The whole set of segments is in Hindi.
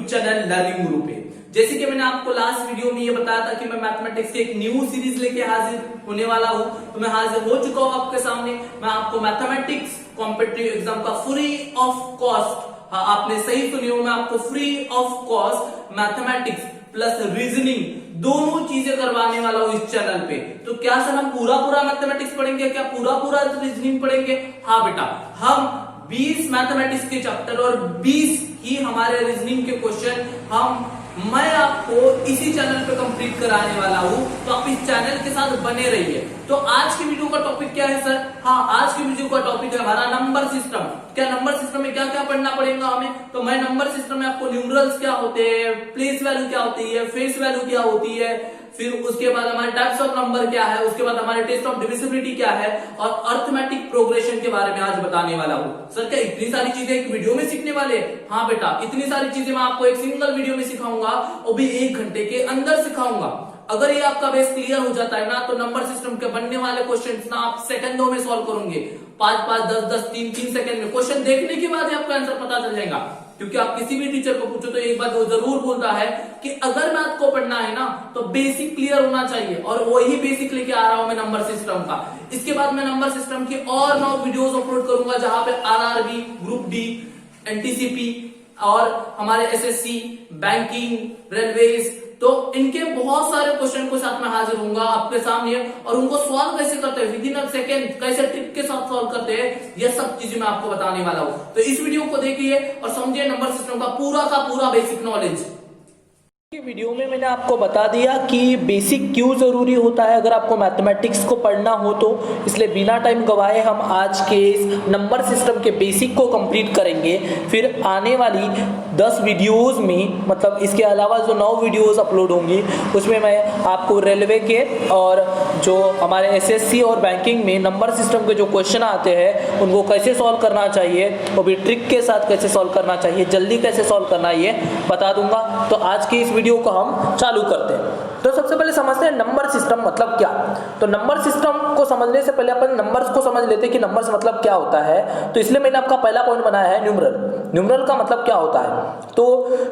यूट्यूब चैनल लर्निंग गुरु पे। जैसे कि मैंने आपको लास्ट वीडियो में ये बताया था कि मैं मैथमेटिक्स की एक न्यू सीरीज लेके हाजिर होने वाला हूं, तो मैं हाजिर हो चुका हूं आपके सामने। मैं आपको मैथमेटिक्स कॉम्पिटिटिव एग्जाम का फ्री ऑफ कॉस्ट, हाँ आपने सही सुनी हो, मैं आपको free of cost mathematics plus reasoning दोनों चीजें करवाने वाला हूं इस चैनल पे। तो क्या सर हम पूरा मैथमेटिक्स पढ़ेंगे, क्या पूरा रीजनिंग पढ़ेंगे? हाँ बेटा, हम 20 मैथमेटिक्स के चैप्टर और 20 ही हमारे रीजनिंग के क्वेश्चन मैं आपको इसी चैनल पे कंप्लीट कराने वाला हूं, तो आप इस चैनल के साथ बने रहिए। तो आज की वीडियो का टॉपिक क्या है सर? हाँ, आज की वीडियो का टॉपिक है हमारा नंबर सिस्टम। क्या नंबर सिस्टम में क्या क्या पढ़ना पड़ेगा हमें? तो मैं नंबर सिस्टम में आपको न्यूमरल्स क्या होते हैं, प्लेस वैल्यू क्या होती है, फेस वैल्यू क्या होती है, फिर उसके बाद हमारे टाइप्स ऑफ नंबर क्या है, उसके बाद हमारे टेस्ट ऑफ डिविजिबिलिटी क्या है, और अर्थमेटिक प्रोग्रेशन के बारे में आज बताने वाला हूं। सर क्या इतनी सारी चीजें एक वीडियो में सीखने वाले? हाँ बेटा, इतनी सारी चीजें मैं आपको एक सिंगल वीडियो में सिखाऊंगा, वो भी 1 घंटे के अंदर सिखाऊंगा। अगर ये आपका बेस क्लियर हो जाता है ना, तो नंबर सिस्टम के बनने वाले क्वेश्चंस ना आप सेकंडों में सॉल्व करोगे। 5-5, 10-10, 3-3 सेकंड में क्वेश्चन देखने के बाद ही आपका आंसर पता चल जाएगा। क्योंकि आप किसी भी टीचर को पूछो तो एक बात वो जरूर बोलता है कि अगर मैथ को पढ़ना है ना तो बेसिक क्लियर होना चाहिए, और वही बेसिक लेके आ रहा हूं मैं नंबर सिस्टम का। इसके बाद मैं नंबर सिस्टम की और 9 वीडियोस अपलोड करूंगा, जहां पे आरआरबी, ग्रुप डी, एनटीसीपी और हमारे एसएससी, बैंकिंग, रेलवेज, तो इनके बहुत सारे क्वेश्चन के साथ मैं हाजिर होऊंगा आपके सामने, और उनको सॉल्व कैसे करते हैं, विद इन अ सेकेंड कैसे ट्रिक के साथ सॉल्व करते हैं, ये सब चीजें मैं आपको बताने वाला हूं। तो इस वीडियो को देखिए और समझिए नंबर सिस्टम का पूरा बेसिक नॉलेज। वीडियो में मैंने आपको बता दिया कि बेसिक क्यों ज़रूरी होता है अगर आपको मैथमेटिक्स को पढ़ना हो तो, इसलिए बिना टाइम गवाए हम आज के इस नंबर सिस्टम के बेसिक को कंप्लीट करेंगे। फिर आने वाली 10 वीडियोस में, मतलब इसके अलावा जो 9 वीडियोस अपलोड होंगी उसमें मैं आपको रेलवे के और जो हमारे एसएससी और बैंकिंग में नंबर सिस्टम के जो क्वेश्चन आते हैं उनको कैसे सॉल्व करना चाहिए, वो भी ट्रिक के साथ कैसे सॉल्व करना चाहिए, जल्दी कैसे सॉल्व करना है, ये बता दूंगा। तो आज की इस वीडियो को हम चालू करते हैं। तो सबसे पहले समझते हैं नंबर सिस्टम मतलब क्या। तो नंबर सिस्टम को समझने से पहले अपन नंबर्स को समझ लेते हैं कि नंबर्स मतलब क्या होता है। तो इसलिए मैंने आपका पहला पॉइंट बनाया है न्यूमरल। न्यूमरल का मतलब क्या होता है? तो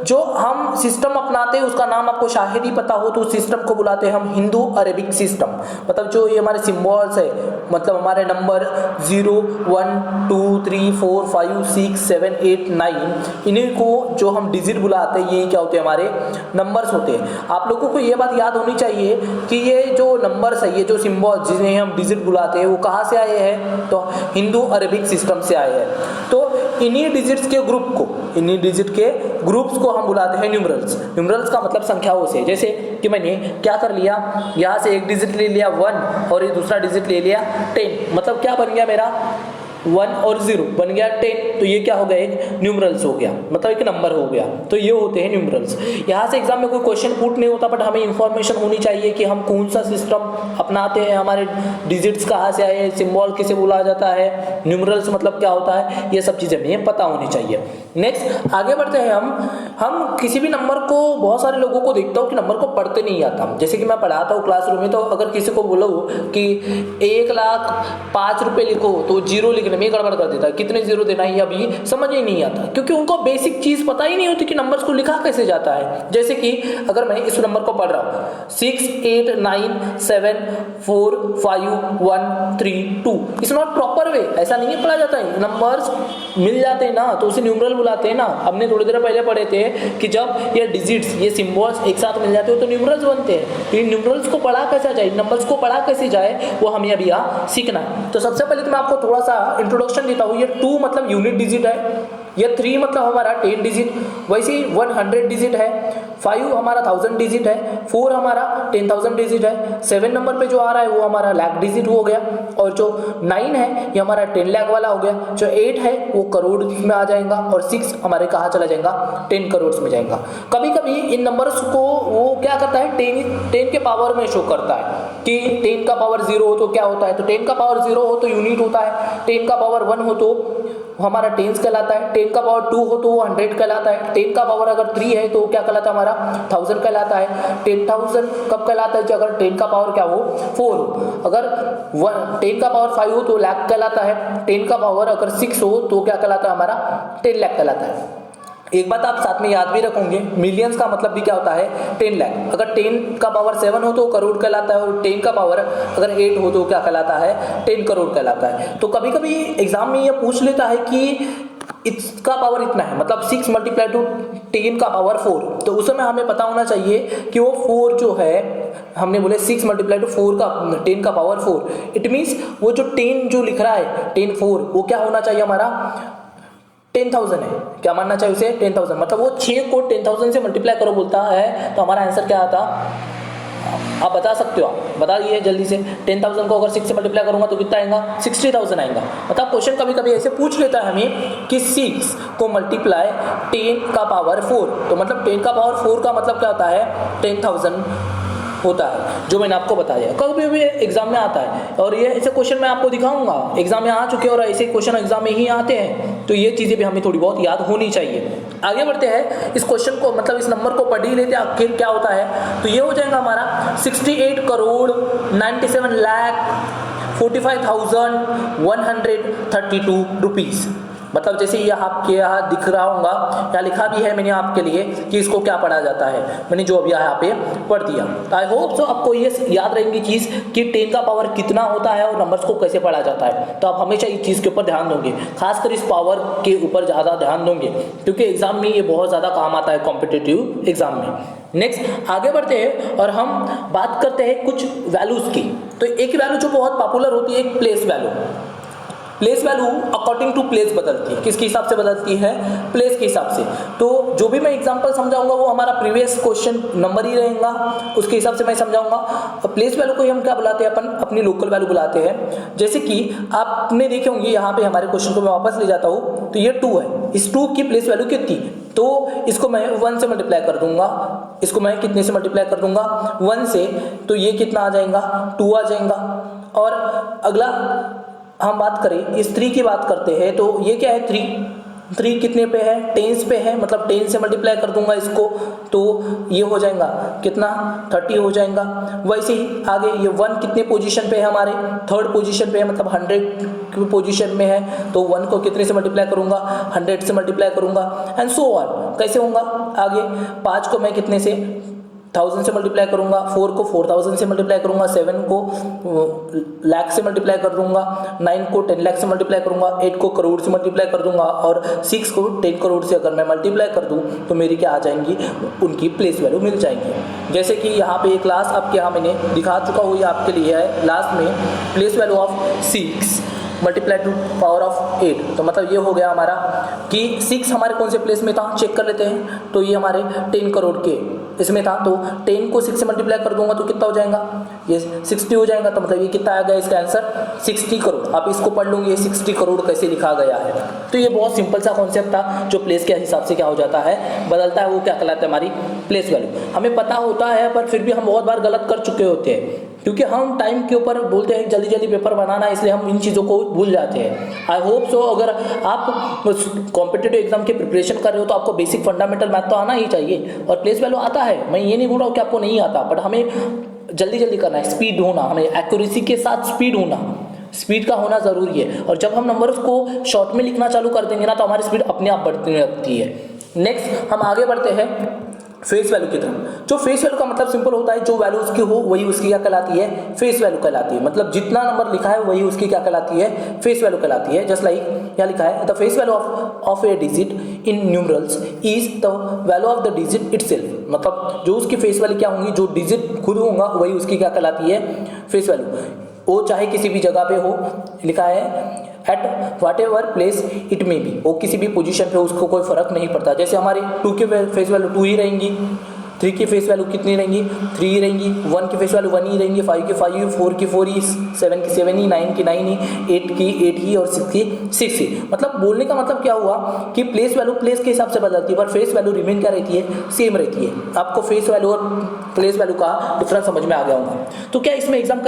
जो हम सिस्टम अपनाते हैं उसका नाम आपको शायद ही पता हो, तो उस सिस्टम को बुलाते हैं हम हिंदू अरेबिक सिस्टम। मतलब जो ये हमारे सिंबल्स है, मतलब हमारे नंबर 0, 1, 2, 3, 4, 5, 6, 7, 8, 9, इन्हीं को जो हम डिजिट बुलाते हैं, ये क्या होते हैं? हमारे नंबर्स होते हैं। आप लोगों को ये बात याद होनी चाहिए कि ये जो नंबर्स है, ये जो सिंबल्स जिन्हें हम डिजिट बुलाते हैं, वो कहाँ से आए हैं? तो हिंदू अरेबिक सिस्टम से आए हैं। तो इन्हीं डिजिट्स के ग्रुप को, इन्हीं डिजिट के ग्रुप्स को हम बुलाते हैं न्यूमरल्स। न्यूमरल्स का मतलब संख्याओं से। जैसे कि मैंने क्या कर लिया, यहाँ से एक डिजिट ले लिया 1 और ये दूसरा डिजिट ले लिया 10, मतलब क्या बन गया मेरा? 1 और 0 बन गया 10। तो ये क्या हो गया? एक न्यूमरल्स हो गया, मतलब एक नंबर हो गया। तो ये होते हैं न्यूमरल्स। यहाँ से एग्जाम में कोई क्वेश्चन पुट नहीं होता, बट हमें इंफॉर्मेशन होनी चाहिए कि हम कौन सा सिस्टम अपनाते हैं, हमारे डिजिट्स कहाँ से आए, सिंबल किसे बोला जाता है, न्यूमरल्स मतलब क्या होता है, ये सब चीज़ें हमें पता होनी चाहिए। नेक्स्ट आगे बढ़ते हैं हम किसी भी नंबर को, बहुत सारे लोगों को देखता हूँ कि नंबर को पढ़ते नहीं आता। जैसे कि मैं पढ़ाता हूँ क्लासरूम में, तो अगर किसी को बोलो कि 1,05,000 रुपये लिखो तो 0 लिखने में गड़बड़ कर देता है, कितने 0 देना है अभी समझ ही नहीं आता, क्योंकि उनको बेसिक चीज पता ही नहीं होती कि नंबर्स को लिखा कैसे जाता है। जैसे कि अगर मैं इस नंबर को पढ़ रहा हूँ 6, 8, 9, 7, 4, 5, 1, 3, 2, इट्स नॉट प्रॉपर वे, ऐसा नहीं पढ़ा जाता है। नंबर्स मिल जाते हैं ना तो उसे न्यूमरल बुलाते हैं ना। हमने थोड़ी देर पहले पढ़े थे कि जब ये डिजिट्स, ये सिंबल्स एक साथ मिल जाते हो तो न्यूमरल्स बनते हैं। इन न्यूमरल्स को पढ़ा कैसे जाए, नंबर्स को पढ़ा कैसे जाए, वो हमें अभी यहाँ सीखना है। तो सबसे पहले तो मैं आपको थोड़ा सा इंट्रोडक्शन देता हूँ। ये 2 मतलब यूनिट डिजिट है, ये 3 मतलब हमारा 10 डिजिट, वैसे ही 100 डिजिट है, 5 हमारा 1000 डिजिट है, 4 हमारा 10,000 डिजिट है, 7 नंबर पे जो आ रहा है वो हमारा लाख डिजिट हो गया, और जो 9 है ये हमारा 10 लाख वाला हो गया, जो 8 है वो करोड़ में आ जाएगा, और 6 हमारे कहाँ चला जाएगा? 10 करोड़ में जाएगा। कभी कभी इन नंबर्स को वो क्या करता है, 10 के पावर में शो करता है कि 10 का पावर 0 हो तो क्या होता है। तो 10 का पावर 0 हो तो यूनिट होता है, 10 का पावर 1 हो तो हमारा टेंस कहलाता है, 10 का पावर 2 हो तो वो 100 कहलाता है, 10 का पावर अगर 3 है तो क्या कहलाता है? हमारा 1000 कहलाता है। 10,000 कब कहलाता है? जो अगर 10 का पावर क्या हो? 4 हो। अगर 10 का पावर 5 हो तो लाख कहलाता है, 10 का पावर अगर 6 हो तो क्या कहलाता है? हमारा 10 लाख कहलाता है। एक बात आप साथ में याद भी रखोगे, मिलियंस का मतलब भी क्या होता है 10 लाख। अगर 10 का पावर 7 हो तो करोड़ कहलाता है, और 10 का पावर अगर 8 हो तो क्या कहलाता है 10 करोड़ कहलाता है। तो कभी कभी एग्जाम में ये पूछ लेता है कि इसका पावर इतना है, मतलब 6 मल्टीप्लाई टू 10 का पावर 4, तो उस समय हमें पता होना चाहिए कि वो 4 जो है, हमने बोले 6 मल्टीप्लाई टू 4 का 10 का पावर 4, इट मीन्स वो जो 10 जो लिख रहा है 10 4 वो क्या होना चाहिए हमारा 10,000 है। क्या मानना चाहिए उसे 10,000, मतलब वो 6 को 10,000 से मल्टीप्लाई करो बोलता है, तो हमारा आंसर क्या आता, आप बता सकते हो, आप बता दिए जल्दी से। 10,000 को अगर 6 से मल्टीप्लाई करूंगा तो कितना आएगा 60,000 आएगा। मतलब क्वेश्चन कभी कभी ऐसे पूछ लेता है हमें कि 6 को मल्टीप्लाई 10 का पावर 4, तो मतलब 10 का पावर 4 का मतलब क्या होता है 10,000 होता है, जो मैंने आपको बताया। कभी भी एग्जाम में आता है, और ये ऐसे क्वेश्चन मैं आपको दिखाऊंगा एग्जाम में आ चुके हैं, और ऐसे क्वेश्चन एग्जाम में ही आते हैं, तो ये चीज़ें भी हमें थोड़ी बहुत याद होनी चाहिए। आगे बढ़ते हैं, इस क्वेश्चन को मतलब इस नंबर को पढ़ ही लेते हैं आखिर क्या होता है। तो ये हो जाएगा हमारा 68 करोड़ 97 लाख 45,132 रुपीज़। मतलब जैसे ये आपके यहाँ दिख रहा होगा, यहाँ लिखा भी है मैंने आपके लिए कि इसको क्या पढ़ा जाता है, मैंने जो अभी यहाँ पे पढ़ दिया। तो आई होप सो आपको ये याद रहेंगी चीज़ कि 10 का पावर कितना होता है और नंबर्स को कैसे पढ़ा जाता है। तो आप हमेशा इस चीज़ के ऊपर ध्यान दोगे, खासकर इस पावर के ऊपर ज़्यादा ध्यान दोगे, क्योंकि एग्जाम में ये बहुत ज़्यादा काम आता है कॉम्पिटिटिव एग्जाम में। नेक्स्ट आगे बढ़ते हैं और हम बात करते हैं कुछ वैल्यूज़ की। तो एक वैल्यू जो बहुत पॉपुलर होती है, एक place value. Place value according to place बदलती है, किसके हिसाब से बदलती है, प्लेस के हिसाब से। तो जो भी मैं एग्जांपल समझाऊंगा वो हमारा प्रीवियस क्वेश्चन नंबर ही रहेगा, उसके हिसाब से मैं समझाऊंगा। प्लेस वैल्यू को ही हम क्या बुलाते हैं, अपन अपनी लोकल वैल्यू बुलाते हैं। जैसे कि आपने देखे होंगे यहाँ पे हमारे क्वेश्चन को मैं वापस ले जाता हूँ, तो ये 2 है, इस 2 की प्लेस वैल्यू कितनी, तो इसको मैं 1 से मल्टीप्लाई कर दूंगा, इसको मैं कितने से मल्टीप्लाई कर दूंगा 1 से, तो ये कितना आ जाएगा 2 आ जाएगा। और अगला हम बात करें इस 3 की बात करते हैं, तो ये क्या है 3 कितने पे है, 10 पे है, मतलब 10 से मल्टीप्लाई कर दूंगा इसको, तो ये हो जाएगा कितना 30 हो जाएगा। वैसे ही आगे ये 1 कितने पोजीशन पे है, हमारे 3rd पोजीशन पे है, मतलब 100 की पोजीशन में है, तो 1 को कितने से मल्टीप्लाई करूंगा 100 से मल्टीप्लाई करूंगा, एंड सो ऑन। कैसे होगा आगे, 5 को मैं कितने से 1000 से मल्टीप्लाई करूंगा, 4 को 4000 से मल्टीप्लाई करूंगा, 7 को लाख से मल्टीप्लाई कर दूंगा, 9 को 10 लाख से मल्टीप्लाई करूंगा, 8 को करोड़ से मल्टीप्लाई कर दूंगा, और 6 को 10 करोड़ से अगर मैं मल्टीप्लाई कर दूं तो मेरी क्या आ जाएंगी, उनकी प्लेस वैल्यू मिल जाएंगी। जैसे कि यहाँ पे एक क्लास आपके यहाँ मैंने दिखा चुका हूँ, ये आपके लिए है लास्ट में, place value of 6 multiply two power of 8, तो मतलब ये हो गया हमारा कि 6 हमारे कौन से प्लेस में था, चेक कर लेते हैं। तो ये हमारे 10 करोड़ के इसमें था, तो 10 को 6 से मल्टीप्लाई कर दूंगा तो कितना हो जाएगा, ये 60 हो जाएगा। तो मतलब ये कितना आ गया इसका आंसर 60 करोड़। आप इसको पढ़ लूँगी 60 करोड़ कैसे लिखा गया है। तो ये बहुत सिंपल सा कॉन्सेप्ट था, जो प्लेस के हिसाब से क्या हो जाता है, बदलता है, वो क्या कहलाता है हमारी प्लेस वैल्यू। हमें पता होता है पर फिर भी हम बहुत बार गलत कर चुके होते हैं, क्योंकि हम टाइम के ऊपर बोलते हैं जल्दी जल्दी पेपर बनाना, इसलिए हम इन चीज़ों को भूल जाते हैं। आई होप सो अगर आप कॉम्पिटिटिव एग्जाम की प्रिपरेशन कर रहे हो तो आपको बेसिक फंडामेंटल मैथ तो आना ही चाहिए, और प्लेस वैल्यू आता है, मैं ये नहीं बोल रहा हूँ कि आपको नहीं आता, बट हमें जल्दी जल्दी करना है, स्पीड होना, हमें एक्यूरेसी के साथ स्पीड होना, स्पीड का होना ज़रूरी है। और जब हम नंबर्स को शॉर्ट में लिखना चालू कर देंगे ना, तो हमारी स्पीड अपने आप बढ़ने लगती है। नेक्स्ट हम आगे बढ़ते हैं फेस वैल्यू की तरफ। जो फेस वैल्यू का मतलब सिंपल होता है, जो वैल्यू उसकी हो वही उसकी क्या कहलाती है, फेस वैल्यू कहलाती है। मतलब जितना नंबर लिखा है वही उसकी क्या कहलाती है, फेस वैल्यू कहलाती है। जस्ट लाइक क्या लिखा है, the face value of A digit in numerals is the value of the digit itself. मतलब जो उसकी फेस वैल्यू क्या होंगी, जो डिजिट खुद होगा वही उसकी क्या कहलाती है, फेस वैल्यू। वो चाहे किसी भी जगह पे हो, लिखा है at whatever place it may be, वो किसी भी पोजीशन पे उसको कोई फर्क नहीं पड़ता। जैसे हमारी 2 की फेस वैल्यू 2 ही रहेंगी, 3 की फेस वैल्यू कितनी रहेंगी, 3 ही रहेंगी, 1 की फेस वैल्यू 1 ही रहेंगी, 5 की 5 ही, 4 की 4 ही, 7 की 7 ही, 9 की 9 ही, 8 की 8 ही, और 6 की 6 ही। मतलब बोलने का मतलब क्या हुआ कि प्लेस वैल्यू प्लेस के हिसाब से बदलती है, पर फेस वैल्यू रिमेन क्या रहती है, सेम रहती है। आपको फेस वैल्यू और प्लेस वैल्यू का डिफरेंस समझ में आ गया होगा। तो क्या इसमें एग्जाम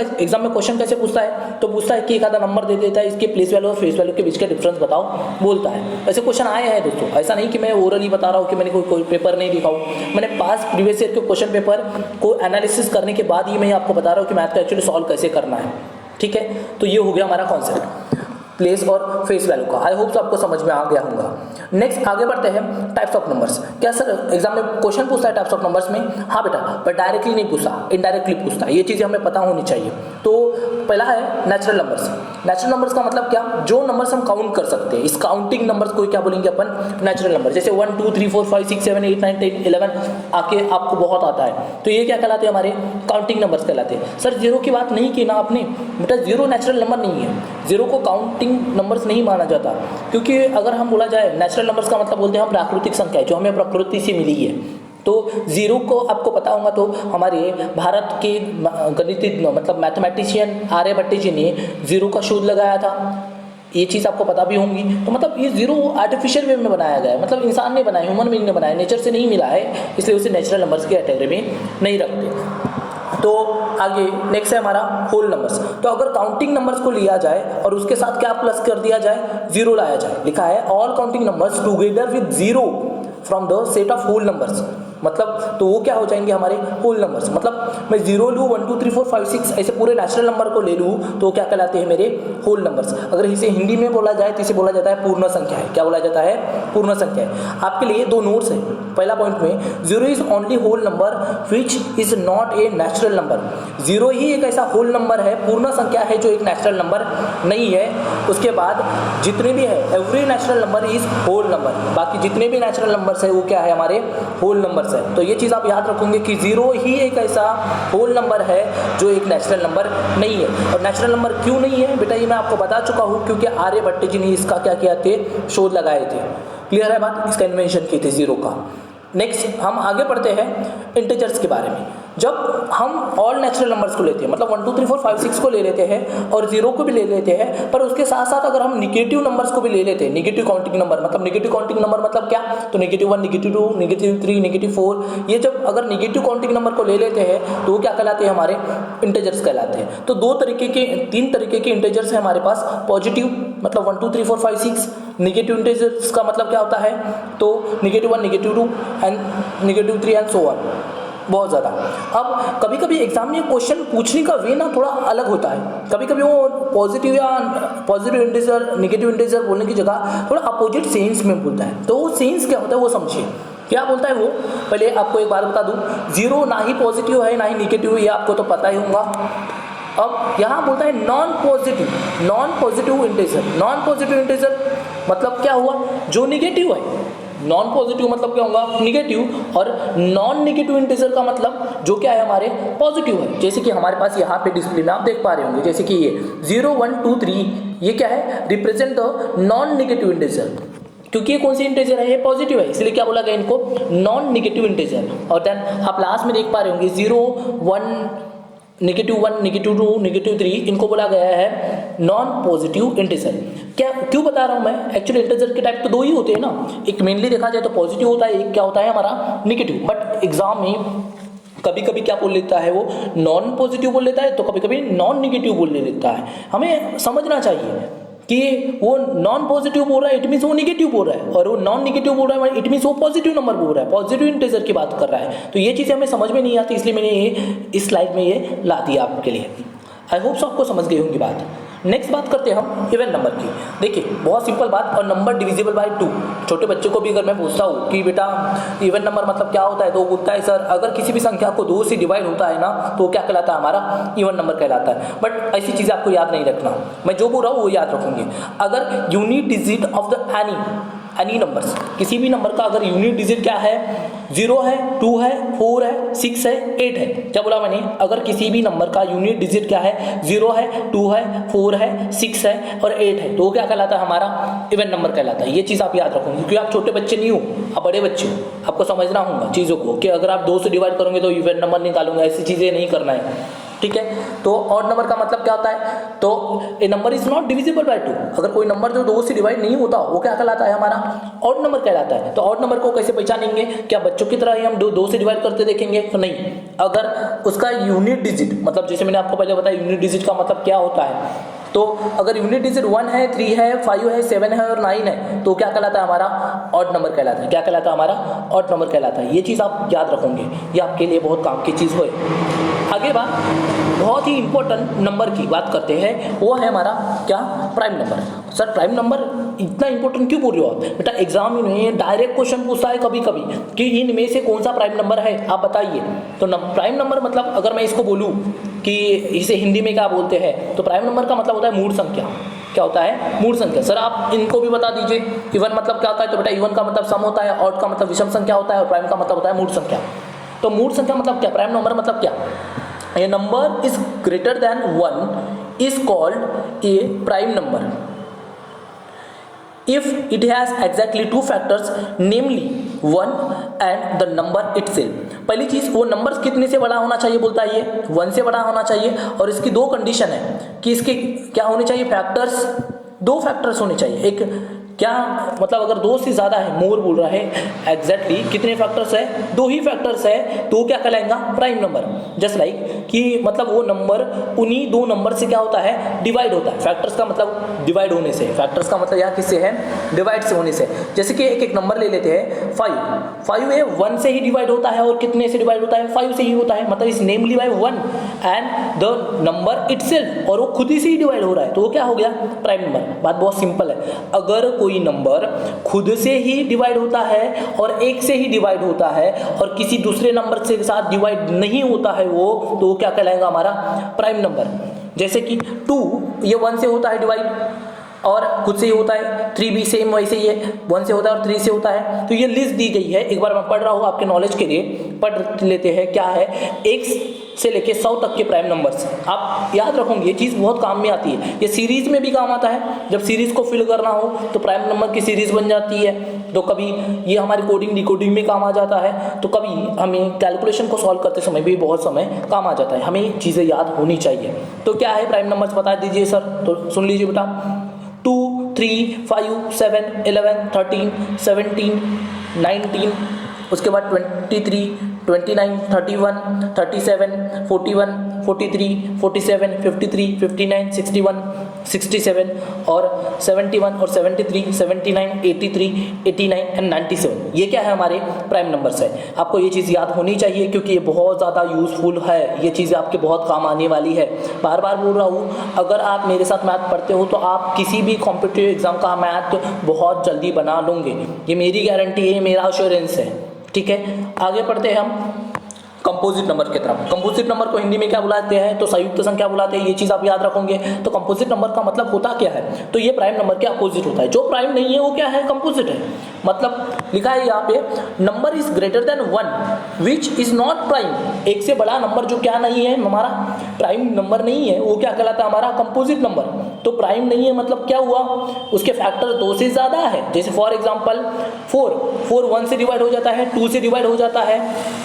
में क्वेश्चन कैसे पूछता है, तो पूछता है कि एक आधा नंबर दे देता है, इसके प्लेस वैल्यू और फेस वैल्यू के बीच का डिफरेंस बताओ, बोलता है। ऐसे क्वेश्चन आए हैं दोस्तों, ऐसा नहीं कि मैं ओरली बता रहा हूँ कि मैंने कोई पेपर नहीं दिखाऊँ, मैंने पास प्रीवियस ईयर के क्वेश्चन पेपर को एनालिसिस करने के बाद ही मैं आपको बता रहा हूँ कि मैथ का एक्चुअली सॉल्व कैसे करना है। ठीक है, तो ये हो गया हमारा कॉन्सेप्ट प्लेस और फेस वैल्यू का। आई होप आपको समझ में आ गया होगा। नेक्स्ट आगे बढ़ते हैं टाइप्स ऑफ नंबर्स। क्या सर एग्जाम में क्वेश्चन पूछता है टाइप्स ऑफ नंबर्स में? हाँ बेटा, पर डायरेक्टली नहीं पूछता, इनडायरेक्टली पूछता है। ये चीज़ें हमें पता होनी चाहिए। तो पहला है नेचुरल नंबर्स। नेचुरल नंबर्स का मतलब क्या? जो नंबर्स हम काउंट कर सकते हैं, इस काउंटिंग नंबर्स को क्या बोलेंगे अपन? Natural number. जैसे 1 2 3 4 5 6 7 8 9 10 11 आके आपको बहुत आता है, तो ये क्या कहलाते हैं? हमारे काउंटिंग नंबर्स कहलाते हैं। सर जीरो की बात नहीं की ना आपने? बेटा जीरो नेचुरल नंबर नहीं है, जीरो को काउंटिंग नंबर्स नहीं माना जाता, क्योंकि अगर हम बोला जाए नेचुरल नंबर्स का मतलब बोलते हैं हम प्राकृतिक संख्या जो हमें प्रकृति से मिली है। तो जीरो को आपको पता होगा, तो हमारे भारत के गणितज्ञ मतलब मैथमेटिशियन आर्यभट्ट जी ने जीरो का शोध लगाया था, ये चीज़ आपको पता भी होंगी। तो मतलब ये जीरो आर्टिफिशियल वे में बनाया गया है, मतलब इंसान ने बनाया, ह्यूमन बीइंग ने बनाया, नेचर से नहीं मिला है, इसलिए उसे नेचुरल नंबर्स की कैटेगरी में नहीं रखते। तो आगे नेक्स्ट है हमारा होल नंबर्स। तो अगर काउंटिंग नंबर्स को लिया जाए और उसके साथ क्या प्लस कर दिया जाए? जीरो लाया जाए। लिखा है all counting numbers together with zero from the set of whole numbers. मतलब तो वो क्या हो जाएंगे? हमारे होल नंबर्स। मतलब मैं जीरो लूँ, 1 2 3 4 5 6 ऐसे पूरे नेचुरल नंबर को ले लूँ तो क्या कहलाते हैं? मेरे होल नंबर्स। अगर इसे हिंदी में बोला जाए तो इसे बोला जाता है पूर्ण संख्या है। क्या बोला जाता है? पूर्ण संख्या है। आपके लिए दो नोट्स है। पहला पॉइंट में zero is only whole number which is not a natural number. Zero ही एक ऐसा होल नंबर है, पूर्ण संख्या है, जो एक नेचुरल नंबर नहीं है। उसके बाद जितने भी है every natural number is whole number. बाकी जितने भी नेचुरल नंबर्स है वो क्या है? हमारे होल नंबर्स है। तो ये चीज़ आप याद रखोगे कि जीरो ही एक ऐसा होल नंबर है जो एक नेचुरल नंबर नहीं है। और नेचुरल नंबर क्यों नहीं है बेटा? ये मैं आपको बता चुका हूँ, क्योंकि आर्यभट्ट जी ने इसका क्या किया थे? शोध लगाए थे। क्लियर है बात? इसका इन्वेंशन की थी जीरो का। नेक्स्ट हम आगे बढ़ते हैं इंटीजर्स के बारे में। जब हम ऑल नेचुरल नंबर्स को लेते हैं, मतलब 1 2 3 4 5 6 को ले लेते हैं और जीरो को भी ले लेते हैं, पर उसके साथ साथ अगर हम निगेटिव नंबर्स को भी ले लेते हैं, निगेटिव काउंटिंग नंबर, मतलब निगेटिव काउंटिंग नंबर मतलब क्या? तो -1 -2 -3 -4, ये जब अगर निगेटिव काउंटिंग नंबर को ले लेते हैं तो वो क्या कहलाते हैं? हमारे इंटीजर्स कहलाते हैं। तो तीन तरीके के इंटीजर्स हैं हमारे पास। पॉजिटिव मतलब 1 2 3 4 5 6। निगेटिव इंटीजर्स का मतलब क्या होता है? तो -1 -2 एंड -3 एंड सो ऑन, बहुत ज़्यादा। अब कभी कभी एग्जाम में क्वेश्चन पूछने का वे ना थोड़ा अलग होता है। कभी कभी वो पॉजिटिव इंटीजर निगेटिव इंटीजर बोलने की जगह थोड़ा अपोजिट सेंस में बोलता है। तो वो सेंस क्या होता है वो समझिए। क्या बोलता है वो? पहले आपको एक बार बता दूं, जीरो ना ही पॉजिटिव है ना ही निगेटिव है, ये आपको तो पता ही होगा। अब यहाँ बोलता है non positive integer. Non positive integer मतलब क्या हुआ? जो निगेटिव है। नॉन पॉजिटिव मतलब क्या होगा? निगेटिव। और नॉन निगेटिव इंटीजर का मतलब जो क्या है? हमारे पॉजिटिव है। जैसे कि हमारे पास यहाँ पे डिस्प्ले में आप देख पा रहे होंगे, जैसे कि ये 0 1 2 3, ये क्या है? Represent the non negative integer. क्योंकि ये कौन सी इंटीजर है? ये पॉजिटिव है, इसलिए क्या बोला गया इनको? Non negative integer. और देन आप लास्ट में देख पा रहे होंगे 0 1 -1 -2 -3, इनको बोला गया है नॉन पॉजिटिव इंटीजर। क्या क्यों बता रहा हूँ मैं? एक्चुअली इंटीजर के टाइप तो दो ही होते हैं ना, एक मेनली देखा जाए तो पॉजिटिव होता है, एक क्या होता है? हमारा निगेटिव। बट एग्जाम में कभी कभी क्या बोल लेता है वो? नॉन पॉजिटिव बोल लेता है, तो कभी कभी नॉन निगेटिव बोल लेता है। हमें समझना चाहिए कि वो नॉन पॉजिटिव बोल रहा है इट मीन्स वो निगेटिव बोल रहा है, और वो नॉन निगेटिव बोल रहा है इट मीन्स वो पॉजिटिव नंबर बोल रहा है, पॉजिटिव इंटीजर की बात कर रहा है। तो ये चीज़ें हमें समझ में नहीं आती, इसलिए मैंने ये इस स्लाइड में ये ला दिया आपके लिए। आई होप आपको समझ गई होंगी बात। नेक्स्ट बात करते हैं हम इवन नंबर की। देखिए बहुत सिंपल बात, और नंबर डिविजिबल बाय 2। छोटे बच्चों को भी अगर मैं पूछता हूँ कि बेटा इवन नंबर मतलब क्या होता है, तो वो बोलता है सर अगर किसी भी संख्या को 2 से डिवाइड होता है ना तो क्या कहलाता है? हमारा इवन नंबर कहलाता है। बट ऐसी चीज़ें आपको याद नहीं रखना, मैं जो बोल रहा हूँ वो याद रखूंगी। अगर unit digit of the any numbers, किसी भी नंबर का अगर यूनिट डिजिट क्या है? 0 है, 2 है, 4 है, 6 है, 8 है। क्या बोला मैंने? अगर किसी भी नंबर का यूनिट डिजिट क्या है? 0 है, 2 है, 4 है, 6 है और 8 है, तो वो क्या कहलाता है? हमारा इवन नंबर कहलाता है। ये चीज़ आप याद रखोगे, क्योंकि आप छोटे बच्चे नहीं हो, आप बड़े बच्चे हो, आपको समझना होगा चीज़ों को कि अगर आप 2 से डिवाइड करोगे तो इवन नंबर निकालूंगा, ऐसी चीज़ें नहीं करना है। ठीक है, तो ऑड नंबर का मतलब क्या होता है? तो a number is not divisible by 2। अगर कोई नंबर जो 2 से डिवाइड नहीं होता वो क्या कहलाता है? हमारा ऑड नंबर कहलाता है। तो ऑड नंबर को कैसे पहचानेंगे? क्या बच्चों की तरह ही हम 2 से डिवाइड करते देखेंगे? तो नहीं, अगर उसका यूनिट डिजिट, मतलब जैसे मैंने आपको पहले बताया यूनिट डिजिट का मतलब क्या होता है, तो अगर यूनिट डिजिट 1 है, 3 है, 5 है, 7 है और 9 है, तो क्या कहलाता है? हमारा ऑड नंबर कहलाता है। क्या कहलाता है? हमारा ऑड नंबर कहलाता है। ये चीज़ आप याद रखोगे, ये आपके लिए बहुत काम की चीज़ होए। आगे बात बहुत ही इंपॉर्टेंट नंबर की बात करते हैं, वो है हमारा क्या? Prime number. Sir prime number इतना इंपॉर्टेंट क्यों बोल रहे हो आप? बेटा एग्जाम में डायरेक्ट क्वेश्चन पूछता है कभी कभी कि इनमें से कौन सा प्राइम नंबर है, आप बताइए। तो प्राइम नंबर मतलब अगर मैं इसको बोलूँ कि इसे हिंदी में क्या बोलते हैं, तो प्राइम नंबर का मतलब होता है मूल संख्या। क्या होता है? मूल संख्या। सर आप इनको भी बता दीजिए। इवन मतलब क्या होता है? तो बेटा इवन का मतलब सम होता है, ऑड का मतलब विषम संख्या होता है, और प्राइम का मतलब होता है मूल संख्या। तो मूल संख्या मतलब क्या? प्राइम नंबर मतलब क्या? A number is greater than 1 is called a prime number if it has exactly two factors, namely 1 and the number itself। पहली चीज, वो नंबर कितने से बड़ा होना चाहिए बोलता है ये? 1 से बड़ा होना चाहिए। और इसकी दो कंडीशन है कि इसके क्या होने चाहिए? फैक्टर्स, दो फैक्टर्स होने चाहिए। एक क्या मतलब अगर 2 से ज़्यादा है, मोर बोल रहा है, एग्जैक्टली कितने फैक्टर्स है? 2 ही फैक्टर्स है, तो क्या कहलाएगा? Prime number. जस्ट लाइक कि मतलब वो नंबर उन्हीं 2 नंबर से क्या होता है? डिवाइड होता है। फैक्टर्स का मतलब डिवाइड होने से, फैक्टर्स का मतलब यहाँ किससे है? डिवाइड से होने से। जैसे कि एक एक नंबर ले लेते हैं, 5 है, 1 से ही डिवाइड होता है, और कितने से डिवाइड होता है? 5 से ही होता है। मतलब इस namely by 1 and the number itself, और वो खुद ही से ही डिवाइड हो रहा है, तो वो क्या हो गया? Prime number. बात बहुत सिंपल है। अगर कोई नंबर खुद से ही डिवाइड होता है और 1 से ही डिवाइड होता है और किसी दूसरे नंबर से साथ डिवाइड नहीं होता है वो, तो वो क्या कहलाएगा? हमारा प्राइम नंबर। जैसे कि 2 ये 1 से होता है डिवाइड और खुद से ही होता है, 3 भी सेम वैसे ही है, 1 से होता है और 3 से होता है। तो ये लिस्ट दी गई है, एक बार मैं पढ़ रहा हूँ आपके नॉलेज के लिए, पढ़ लेते हैं। क्या है? 1 से लेके 100 तक के प्राइम नंबर्स। आप याद रखोगे, ये चीज़ बहुत काम में आती है, ये सीरीज में भी काम आता है। जब सीरीज को फिल करना हो तो प्राइम नंबर की सीरीज बन जाती है। तो कभी ये हमारी कोडिंग डिकोडिंग में काम आ जाता है, तो कभी हमें कैलकुलेशन को सॉल्व करते समय भी बहुत समय काम आ जाता है। हमें चीज़ें याद होनी चाहिए। तो क्या है प्राइम नंबर्स, बता दीजिए सर। तो सुन लीजिए बेटा, 2, 3, 5, 7, 11, 13, 17, 19, उसके बाद 23, 29, 31, 37, 41, 43, 47, 53, 59, 61, 67 और 71 और 73, 79, 83, 89 एंड 97। ये क्या है? हमारे प्राइम नंबर्स है। आपको ये चीज़ याद होनी चाहिए क्योंकि ये बहुत ज़्यादा यूज़फुल है, ये चीज़ें आपके बहुत काम आने वाली है। बार बार बोल रहा हूँ, अगर आप मेरे साथ मैथ पढ़ते हो तो आप किसी भी कॉम्पिटिटिव एग्जाम का मैथ बहुत जल्दी बना लोगे, ये मेरी गारंटी है, मेरा एश्योरेंस है। ठीक है, आगे पढ़ते हैं हम कंपोजिट नंबर की तरफ। कंपोजिट नंबर को हिंदी में क्या बुलाते हैं? तो संयुक्त संख्या बुलाते हैं। ये चीज आप याद रखोगे। तो कंपोजिट नंबर का मतलब होता क्या है? तो ये प्राइम नंबर के अपोजिट होता है। जो प्राइम नहीं है वो क्या है? कंपोजिट है। मतलब लिखा है यहाँ पे, number is greater than 1 which is not prime. 1 से बड़ा नंबर जो क्या नहीं है, हमारा प्राइम नंबर नहीं है, वो क्या कहलाता है? हमारा कंपोजिट नंबर। तो प्राइम नहीं है मतलब क्या हुआ? उसके फैक्टर 2 से ज्यादा है। जैसे फॉर एग्जाम्पल 4 1 से डिवाइड हो जाता है, 2 से डिवाइड हो जाता है,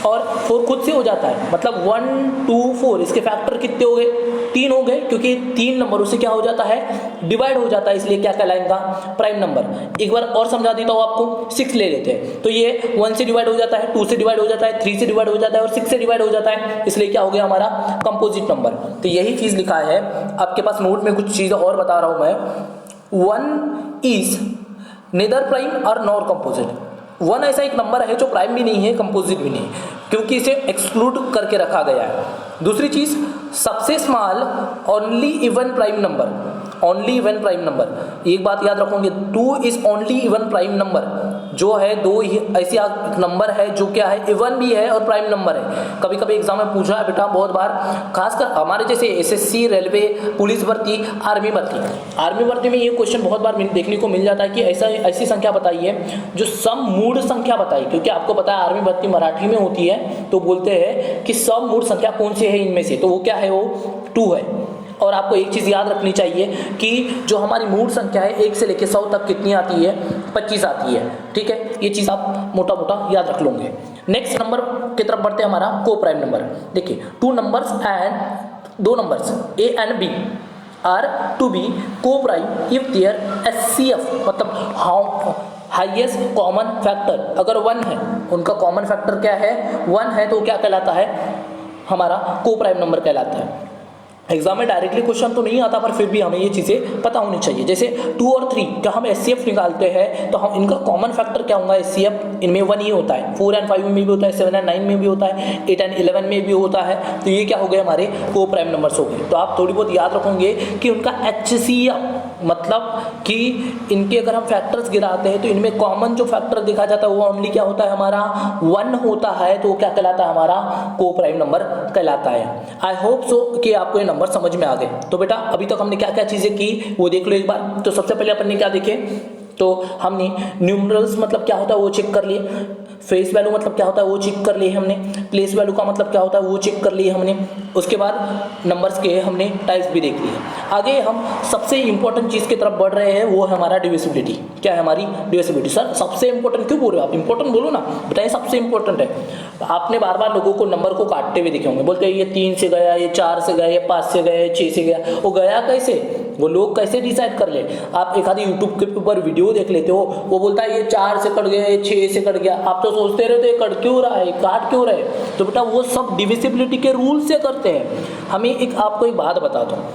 और 4 खुद से हो जाता है। मतलब 1, 2, 4 इसके फैक्टर कितने हो गए? 3 हो गए, क्योंकि 3 नंबरों से क्या हो जाता है? डिवाइड हो जाता है, इसलिए क्या कहलाएगा? Prime number. एक बार और समझा देता हूँ आपको, 6 ले लेते हैं। तो ये 1 से डिवाइड हो जाता है, 2 से डिवाइड हो जाता है, 3 से डिवाइड हो जाता है और 6 से डिवाइड हो जाता है, इसलिए क्या हो गया? हमारा कंपोजिट नंबर। तो यही चीज लिखा है आपके पास नोट में। कुछ चीजें और बता रहा हूं मैं। 1 इज नेदर प्राइम और नॉर कंपोजिट। 1 ऐसा एक नंबर है जो प्राइम भी नहीं है, कंपोजिट भी नहीं है, क्योंकि इसे एक्सक्लूड करके रखा गया है। दूसरी चीज, सबसे small only even prime number. Only even prime number, एक बात याद रखोगे, 2 is only even prime number. जो है 2 ही ऐसी नंबर है जो क्या है? इवन भी है और प्राइम नंबर है। कभी कभी एग्जाम में पूछा है बेटा बहुत बार, खासकर हमारे जैसे एसएससी, रेलवे, पुलिस भर्ती, आर्मी भर्ती में ये क्वेश्चन बहुत बार देखने को मिल जाता है कि ऐसी संख्या बताइए जो सम मूड संख्या बताइए। क्योंकि आपको पता है आर्मी भर्ती मराठी में होती है, तो बोलते हैं कि सम मूड संख्या कौन सी है इनमें से, तो वो क्या है? वो 2 है। और आपको एक चीज याद रखनी चाहिए कि जो हमारी मूड संख्या है 1 से लेकर 100 तक कितनी आती है? 25 आती है। ठीक है, ये चीज आप मोटा मोटा याद रख लोगे। नेक्स्ट नंबर की तरफ बढ़ते हैं, हमारा को प्राइम नंबर। देखिए, 2 numbers and 2 numbers a and b are to be coprime if their HCF मतलब हाईएस्ट कॉमन फैक्टर अगर 1 है, उनका कॉमन फैक्टर क्या है? 1 है, तो क्या कहलाता है? हमारा को प्राइम नंबर कहलाता है। एग्जाम में डायरेक्टली क्वेश्चन तो नहीं आता, पर फिर भी हमें ये चीज़ें पता होनी चाहिए। जैसे 2 और 3 का हम HCF निकालते हैं तो हम इनका कॉमन फैक्टर क्या होगा, HCF इनमें 1 ही होता है, 4 एंड 5 में भी होता है, 7 एंड 9 में भी होता है, 8 एंड 11 में भी होता है। तो ये क्या हो गए, हमारे को प्राइम नंबर्स हो गए। तो आप थोड़ी बहुत याद रखोगे कि उनका HCF मतलब कि इनके अगर हम फैक्टर्स गिराते हैं तो इनमें कॉमन जो फैक्टर देखा जाता है वो ओनली क्या होता है, हमारा 1 होता है। तो वो क्या कहलाता है, हमारा को प्राइम नंबर कहलाता है। आई होप सो कि आपको ये नंबर समझ में आ गए। तो बेटा अभी तक हमने क्या क्या चीजें की वो देख लो एक बार। तो सबसे पहले अपन ने क्या देखे, तो हमने न्यूमरल्स मतलब क्या होता है वो चेक कर लिए, फेस वैल्यू मतलब क्या होता है वो चेक कर लिए हमने, प्लेस वैल्यू का मतलब क्या होता है वो चेक कर लिए हमने। उसके बाद नंबर्स के हमने टाइप्स भी देख लिए। आगे हम सबसे इंपॉर्टेंट चीज़ की तरफ बढ़ रहे हैं, वो है हमारा डिविजिबिलिटी। क्या है हमारी डिविजिबिलिटी? सर सबसे इंपॉर्टेंट क्यों बोल रहे हो आप, इंपॉर्टेंट बोलो ना, बताइए सबसे इंपॉर्टेंट है। आपने बार बार लोगों को नंबर को काटते हुए देखे होंगे, बोलते हैं ये 3 से गया, ये 4 से गया, ये 5 से गया, ये 6 से गया। वो गया कैसे, वो लोग कैसे डिसाइड कर ले? आप एक आधी यूट्यूब के ऊपर वीडियो देख लेते हो, वो बोलता है ये 4 से कट गया, ये 6 से कट गया। आप तो सोचते रहते हो कट क्यों रहा है, काट क्यों रहे? तो बेटा वो सब डिविजिबिलिटी के रूल से करते हैं। हमें एक आपको एक बात बताता हूँ,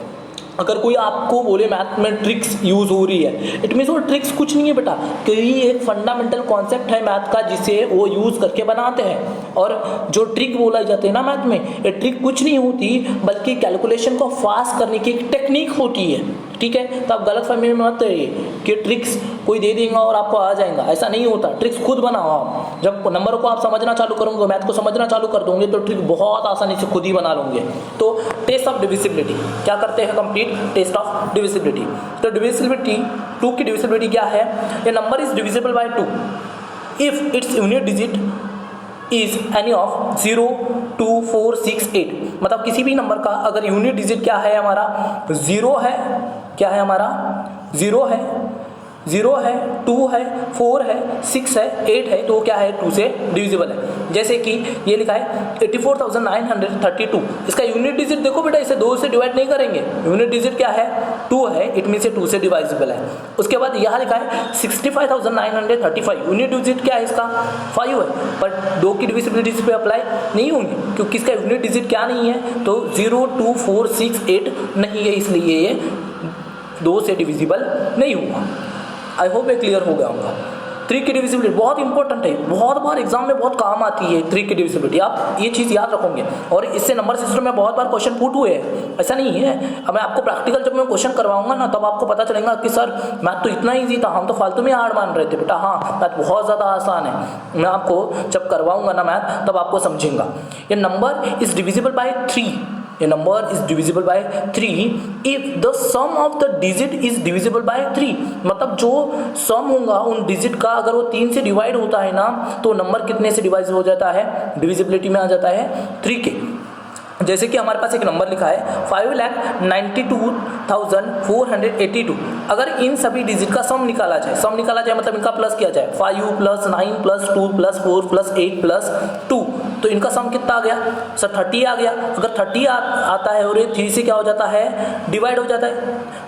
अगर कोई आपको बोले मैथ में ट्रिक्स यूज हो रही है, इट मीन्स वो ट्रिक्स कुछ नहीं है बेटा, क्योंकि एक फंडामेंटल कॉन्सेप्ट है मैथ का जिसे वो यूज करके बनाते हैं। और जो ट्रिक बोला जाते हैं ना मैथ में, ये ट्रिक कुछ नहीं होती बल्कि कैलकुलेशन को फास्ट करने की एक टेक्निक होती है। ठीक है, तो आप गलत फहमी में मत रहिए कि ट्रिक्स कोई दे देगा और आपको आ जाएगा, ऐसा नहीं होता। ट्रिक्स खुद बनाओ आप। जब नंबर को आप समझना चालू करोगे, मैथ को समझना चालू कर दोगे, तो ट्रिक बहुत आसानी से खुद ही बना लोगे। तो टेस्ट ऑफ डिविजिबिलिटी क्या करते हैं, कंप्लीट टेस्ट ऑफ डिविजिबिलिटी। तो डिविजिबिलिटी 2 की डिविजिबिलिटी क्या है, a number is divisible by 2 if its unit digit is any of 0, 2, 4, 6, 8। मतलब किसी भी नंबर का अगर यूनिट डिजिट क्या है हमारा 0 है, क्या है हमारा 0 है, 0 है, 2 है, 4 है, 6 है, 8 है, तो क्या है 2 से डिविजिबल है। जैसे कि ये लिखा है 84,932, इसका यूनिट डिजिट देखो बेटा, इसे 2 से डिवाइड नहीं करेंगे, यूनिट डिजिट क्या है 2 है, इट मीन से 2 से डिवाइजिबल है। उसके बाद यहाँ लिखा है 65,935, यूनिट डिजिट क्या है इसका 5 है, पर 2 की डिविजिबिलिटी इस पे अप्लाई नहीं होंगी क्योंकि इसका यूनिट डिजिट क्या नहीं है, तो 0, 2, 4, 6, 8 नहीं है, इसलिए ये 2 से डिविजिबल नहीं हुआ। आई होप ये क्लियर हो गया होगा। 3 की डिविजिबिलिटी बहुत इंपॉर्टेंट है, बहुत बार एग्जाम में बहुत काम आती है 3 की डिविजिबिलिटी, आप ये चीज़ याद रखोगे। और इससे नंबर सिस्टम में बहुत बार क्वेश्चन पुट हुए हैं, ऐसा नहीं है। अब मैं आपको प्रैक्टिकल जब मैं क्वेश्चन करवाऊंगा ना, तब आपको पता चलेगा कि सर मैथ तो इतना ईजी था, हम तो फालतू में हार्ड मान रहे थे। बेटा हाँ, मैथ बहुत ज़्यादा आसान है, मैं आपको जब करवाऊंगा ना मैथ तब आपको समझेंगे। ये number is divisible by 3, a number is divisible by 3 if the sum of the digit is divisible by 3। मतलब जो सम होगा उन डिजिट का अगर वो 3 से डिवाइड होता है ना, तो नंबर कितने से डिवाइड हो जाता है, डिविजिबिलिटी में आ जाता है 3 के। जैसे कि हमारे पास एक नंबर लिखा है 5,92,482। अगर इन सभी डिजिट का सम निकाला जाए, सम निकाला जाए मतलब इनका प्लस किया जाए, 5 + 9 + 2 + 4 + 8 + 2, तो इनका सम कितना आ गया सर 30 आ गया। अगर 30 आता है और ये 3 से क्या हो जाता है, डिवाइड हो जाता है,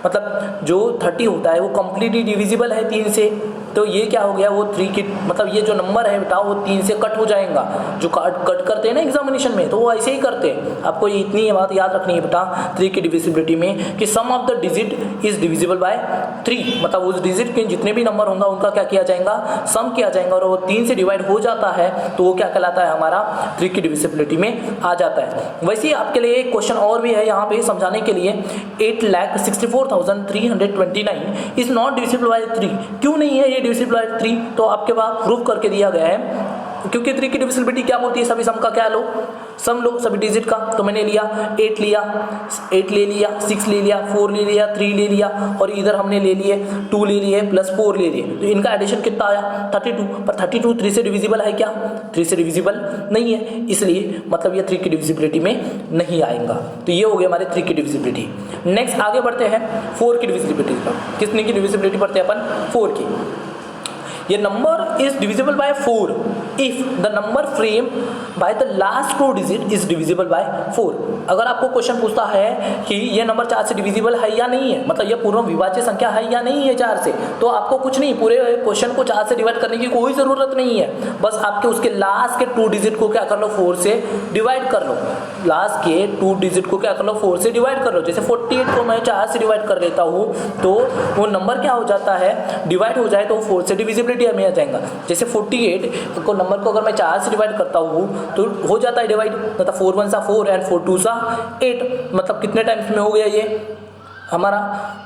मतलब जो 30 होता है वो कंप्लीटली डिविजिबल है 3 से, तो ये क्या हो गया, वो 3 की मतलब ये जो नंबर है बेटा वो 3 से कट हो जाएगा। जो कट करते हैं ना एग्जामिनेशन में, तो वो ऐसे ही करते हैं। आपको ये इतनी बात याद रखनी है बेटा 3 की डिविजिबिलिटी में कि sum of the digit is divisible by 3, मतलब उस डिजिट के जितने भी नंबर होंगे उनका क्या किया जाएगा, सम किया जाएगा, और वो 3 से डिवाइड हो जाता है तो वो क्या कहलाता है, हमारा 3 की डिविजिबिलिटी में आ जाता है। वैसे ही आपके लिए एक क्वेश्चन और भी है यहाँ पे समझाने के लिए, 8,64,329 इज नॉट डिविजिबल बाय 3। क्यों नहीं है ये डिविजिबल बाय 3? तो आपके पास प्रूफ करके दिया गया है, क्योंकि 3 की डिविजिबिलिटी क्या बोलती है, सभी सम का क्या लो, सम लो सभी डिजिट का। तो मैंने लिया 8 लिया, 8 ले लिया, 6 ले लिया, 4 ले लिया, 3 ले लिया, और इधर हमने ले लिए 2 ले लिए प्लस 4 ले लिए, तो इनका एडिशन कितना आया 32। पर 32 3 से डिविजिबल है क्या, 3 से डिविजिबल नहीं है, इसलिए मतलब ये 3 की डिविजिबिलिटी में नहीं आएगा। तो ये हो गया हमारे 3 की डिविजिबिलिटी। नेक्स्ट आगे बढ़ते हैं 4 की डिविजिबिलिटी पर। कितने की डिविजिबिलिटी पढ़ते हैं अपन, 4 की। ये number is divisible bye 4 if the number frame by the last 2 digit is divisible bye 4। अगर आपको क्वेश्चन पूछता है कि ये नंबर 4 से डिविजिबल है या नहीं है, मतलब ये पूर्ण विभाज्य संख्या है या नहीं है 4 से, तो आपको कुछ नहीं, पूरे क्वेश्चन को 4 से डिवाइड करने की कोई ज़रूरत नहीं है। बस आपके उसके लास्ट के 2 डिजिट को क्या कर लो, 4 से डिवाइड कर लो। लास्ट के 2 डिजिट को क्या कर लो, 4 से डिवाइड कर लो। जैसे 48 को मैं 4 से डिवाइड कर लेता हूँ तो वो नंबर क्या हो जाता है, डिवाइड हो जाए तो 4 से डिविजिबिलिटी में आ जाएगा। जैसे 48 को नंबर को अगर मैं 4 से डिवाइड करता हूँ तो हो जाता है डिवाइड, मतलब 4 1 सा 4 एंड 4 2 सा 8, मतलब कितने टाइम्स में हो गया ये हमारा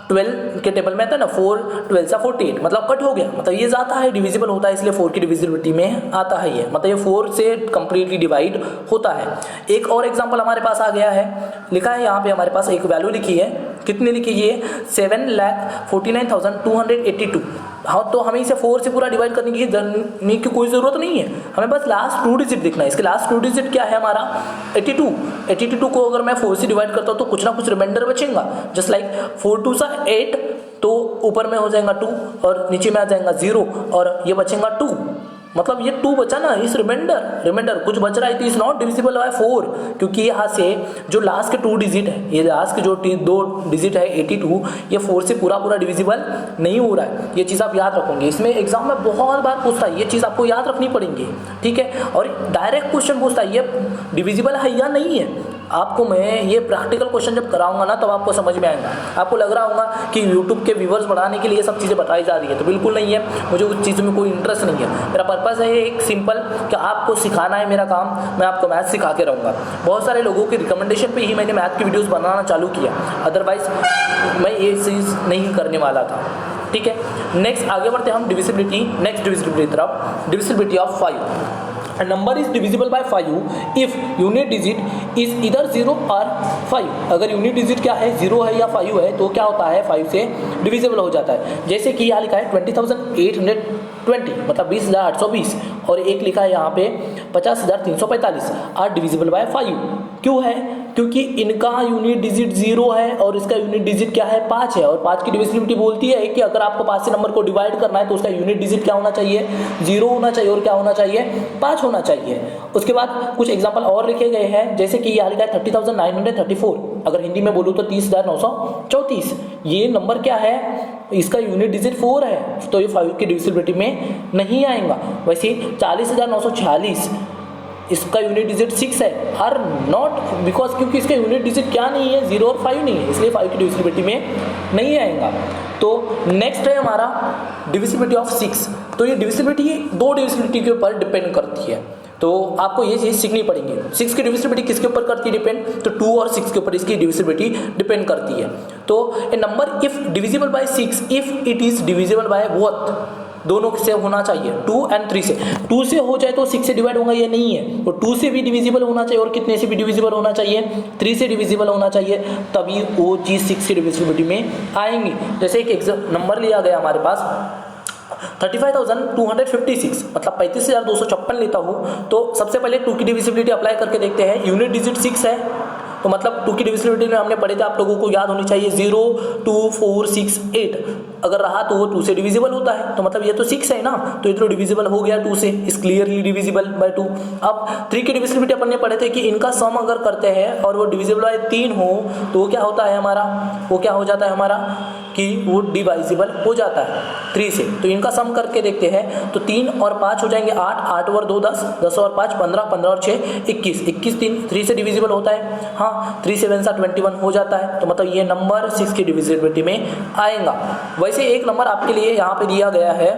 12 के टेबल में आता है ना, 4 12 सा 48, मतलब कट हो गया, मतलब ये जाता है डिविजिबल होता है, इसलिए 4 की डिविजिबिलिटी में आता है ये, मतलब ये 4 से कंप्लीटली डिवाइड होता है। एक और एग्जांपल हमारे पास आ गया है, लिखा है यहाँ पे हमारे पास एक वैल्यू लिखी है, कितनी लिखी है 7,49,282। हाँ, तो हमें इसे 4 से पूरा डिवाइड करने की कोई ज़रूरत नहीं है, हमें बस लास्ट 2 डिजिट देखना है। इसके लास्ट 2 डिजिट क्या है हमारा 82 को अगर मैं 4 से डिवाइड करता हूँ तो कुछ ना कुछ रिमाइंडर बचेगा, जस्ट लाइक 4 2 सा 8, तो ऊपर में हो जाएगा 2 और नीचे में आ जाएगा 0 और ये बचेगा 2, मतलब ये 2 बचा ना, इस रिमाइंडर कुछ बच रहा है, तो इज नॉट डिविजिबल बाय 4, क्योंकि यहाँ से जो लास्ट के 2 डिजिट है, ये लास्ट के जो 2 डिजिट है 82, ये 4 से पूरा डिविजिबल नहीं हो रहा है। ये चीज़ आप याद रखोगे, इसमें एग्जाम में बहुत बार पूछता है, ये चीज़ आपको याद रखनी पड़ेगी, ठीक है। और डायरेक्ट क्वेश्चन पूछता है ये डिविजिबल है या नहीं है। आपको मैं ये प्रैक्टिकल क्वेश्चन जब कराऊंगा ना तब आपको समझ में आएगा। आपको लग रहा होगा कि यूट्यूब के व्यूवर्स बढ़ाने के लिए सब चीज़ें बताई जा रही है, तो बिल्कुल नहीं है, मुझे उस चीज़ में कोई इंटरेस्ट नहीं है। मेरा पर्पज़ है एक सिंपल कि आपको सिखाना है, मेरा काम, मैं आपको मैथ सिखा के रहूँगा। बहुत सारे लोगों की रिकमेंडेशन पे ही मैंने मैथ की वीडियोज़ बनाना चालू किया, अदरवाइज़ मैं ये चीज़ नहीं करने वाला था, ठीक है। नेक्स्ट आगे बढ़ते हम डिविजिबिलिटी, नेक्स्ट डिविजिबिलिटी तरफ, divisibility of 5। A number is divisible by 5 if unit digit is either 0 or 5। अगर यूनिट डिजिट क्या है, 0 है या 5 है, तो क्या होता है 5 से डिविजिबल हो जाता है। जैसे कि यहाँ लिखा है 20,820, मतलब 20,820, और एक लिखा है यहाँ पे 50,345 आर डिविजिबल बाय 5। क्यों है, क्योंकि इनका यूनिट डिजिट 0 है और इसका यूनिट डिजिट क्या है 5 है, और 5 की डिविजिबिलिटी बोलती है कि अगर आपको 5 से नंबर को डिवाइड करना है तो उसका यूनिट डिजिट क्या होना चाहिए, 0 होना चाहिए, और क्या होना चाहिए 5 होना चाहिए। उसके बाद कुछ एग्जांपल और लिखे गए हैं, जैसे कि यहाँ लिखा है 30,934, अगर हिंदी में बोलूँ तो 30,934। ये नंबर क्या है, इसका यूनिट डिजिट 4 है, तो ये 5 की डिविजिबिलिटी में नहीं आएगा। वैसे 40,946, इसका यूनिट डिजिट 6 है, हर नॉट बिकॉज क्योंकि इसका यूनिट डिजिट क्या नहीं है, 0 और 5 नहीं है, इसलिए 5 की डिविजिबिलिटी में नहीं आएगा। तो नेक्स्ट है हमारा डिविजिबिलिटी ऑफ 6। तो ये डिविजिबिलिटी 2 डिविजिबिलिटी के ऊपर डिपेंड करती है, तो आपको ये चीज़ सीखनी पड़ेगी। 6 की डिविजिबिलिटी किसके ऊपर करती है डिपेंड, तो 2 और 6 के ऊपर इसकी डिविजिबिलिटी डिपेंड करती है। तो a number if divisible by 6 if it is divisible by both, दोनों से होना चाहिए, 2 and 3 से। 2 से हो जाए तो 6 से डिवाइड होगा, ये नहीं है, तो 2 से भी डिविजिबल होना चाहिए, और कितने से भी डिविजिबल होना चाहिए, 3 से डिविजिबल होना चाहिए, तभी वो चीज़ 6 की डिविजिबिलिटी में आएंगी। जैसे एक नंबर लिया गया हमारे पास 35,256, मतलब 35,256 लेता हूँ, तो सबसे पहले 2 की डिविजिबिलिटी अप्लाई करके देखते हैं। यूनिट डिजिट 6 है, तो मतलब 2 की डिविजिबिलिटी में हमने पढ़े थे, आप लोगों को याद होनी चाहिए 0 2 4 6 8, अगर रहा तो वो 2 से डिविजिबल होता है, तो मतलब ये तो 6 है ना, तो ये तो डिविजिबल हो गया 2 से, इस क्लियरली डिविजिबल बाय 2। अब 3 की डिविजिबिलिटी अपन ने पढ़े थे कि इनका सम अगर करते हैं और वो डिविजिबल बाय 3 हो तो वो क्या होता है हमारा, वो क्या हो जाता है हमारा कि वो डिवाइजिबल हो जाता है 3 से। तो इनका सम करके देखते हैं, तो 3 और 5 हो जाएंगे 8, 8 और 2 10, 10 और 5 15, 15 और 6 21, 21 3 से डिविजिबल होता है, हाँ 3 7 सा 21 हो जाता है, तो मतलब ये नंबर 6 की डिविजिबिलिटी में आएगा। वैसे एक नंबर आपके लिए यहाँ पे दिया गया है,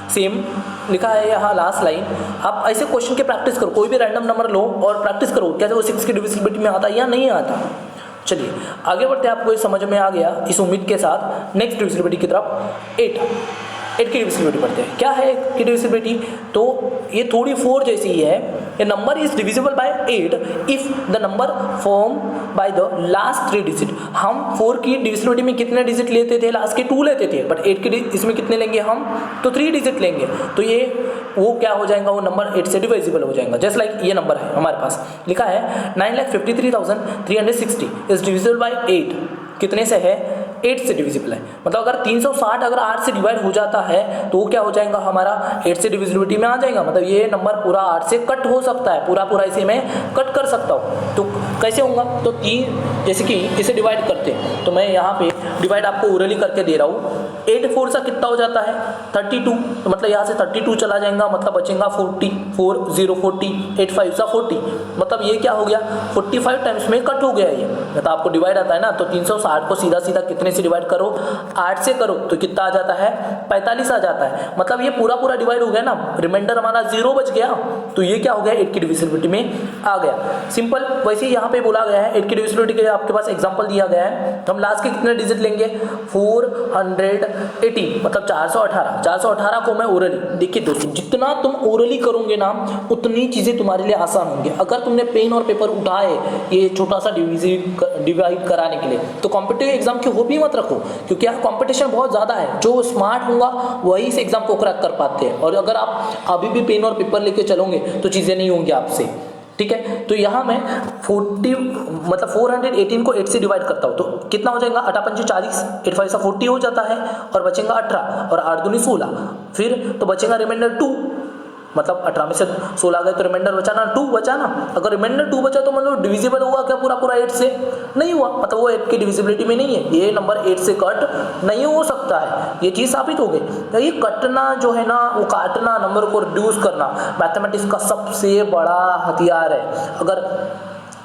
सेम लिखा है यहाँ लास्ट लाइन। आप ऐसे क्वेश्चन के प्रैक्टिस करो, कोई भी रैंडम नंबर लो और प्रैक्टिस करो, क्या वो 6 की डिविजिबिलिटी में आता है या नहीं आता। चलिए आगे बढ़ते हैं, आपको ये समझ में आ गया इस उम्मीद के साथ। नेक्स्ट डिविजिबिलिटी की तरफ 8 की डिविजिबिलिटी पढ़ते हैं। क्या है 8 की डिविजिबिलिटी, तो ये थोड़ी 4 जैसी ही है। A number is divisible by 8 if the number form by the last 3 digit. हम 4 की डिविजिबिलिटी में कितने डिजिट लेते थे, लास्ट के 2 लेते थे, बट 8 के इसमें कितने लेंगे हम, तो 3 डिजिट लेंगे, तो ये वो क्या हो जाएगा, वो नंबर 8 से डिविजिबल हो जाएगा। जस्ट लाइक ये नंबर है हमारे पास, लिखा है 9,53,360 इज डिविजिबल बाय 8, कितने से है 8 से डिविजिबल है। मतलब अगर 360 अगर 8 से डिवाइड हो जाता है तो क्या हो जाएगा हमारा 8 से डिविजिबिलिटी में आ जाएगा। मतलब ये नंबर पूरा 8 से कट हो सकता है, पूरा पूरा इसे मैं कट कर सकता हूँ। तो कैसे होगा, तो 3 जैसे कि इसे डिवाइड करते हैं तो मैं यहाँ पे डिवाइड आपको ओरली करके दे रहा हूँ। 8 4 सा कितना हो जाता है 32, तो मतलब यहाँ से 32 चला जाएगा, मतलब बचेगा 40, 4 0 40, 8 5 सा 40, मतलब ये क्या हो गया 45 टाइम्स में कट हो गया ये। मतलब आपको डिवाइड आता है ना, तो 360 को सीधा सीधा कितने से डिवाइड करो 8 से करो तो कितना आ जाता है 45 आ जाता है। मतलब ये पूरा पूरा डिवाइड हो गया ना, रिमाइंडर हमारा 0 बच गया, तो ये क्या हो गया 8 की डिविजिबिलिटी में आ गया। सिंपल। वैसे ही यहाँ पे बोला गया है 8 की डिविजिबिलिटी के लिए आपके पास एग्जांपल दिया गया है, तो हम लास्ट के कितने डिजिट लेंगे 418, मतलब 418। 418 को मैं ओरली, देखिए दोस्तों जितना तुम ओरली करोगे ना उतनी चीजें तुम्हारे लिए आसान होंगी। अगर तुमने पेन और पेपर उठाए ये छोटा सा डिवाइड कराने के लिए, तो कॉम्पिटिटिव एग्जाम की होप ही मत रखो, क्योंकि यहाँ कॉम्पिटिशन बहुत ज्यादा है। जो स्मार्ट होगा वही इस एग्जाम को क्रैक कर पाते हैं, और अगर आप अभी भी पेन और पेपर लेके चलोगे तो चीजें नहीं होंगी आपसे। ठीक है, तो यहाँ मैं 418 को 8 से डिवाइड करता हूँ तो कितना हो जाएगा 8 5 40, 8 5 40 हो जाता है, और बचेगा 18 और 8 दूनी 16, फिर तो बचेगा रिमाइंडर 2, मतलब 18 में से 16 गए तो रिमाइंडर बचाना 2 बचाना। अगर रिमाइंडर 2 बचा तो मतलब डिविजिबल हुआ क्या पूरा पूरा 8 से, नहीं हुआ, मतलब वो 8 की डिविजिबिलिटी में नहीं है, ये नंबर 8 से कट नहीं हो सकता है, ये चीज साबित हो गई। तो ये कटना जो है ना, वो काटना, नंबर को रिड्यूस करना मैथमेटिक्स का सबसे बड़ा हथियार है। अगर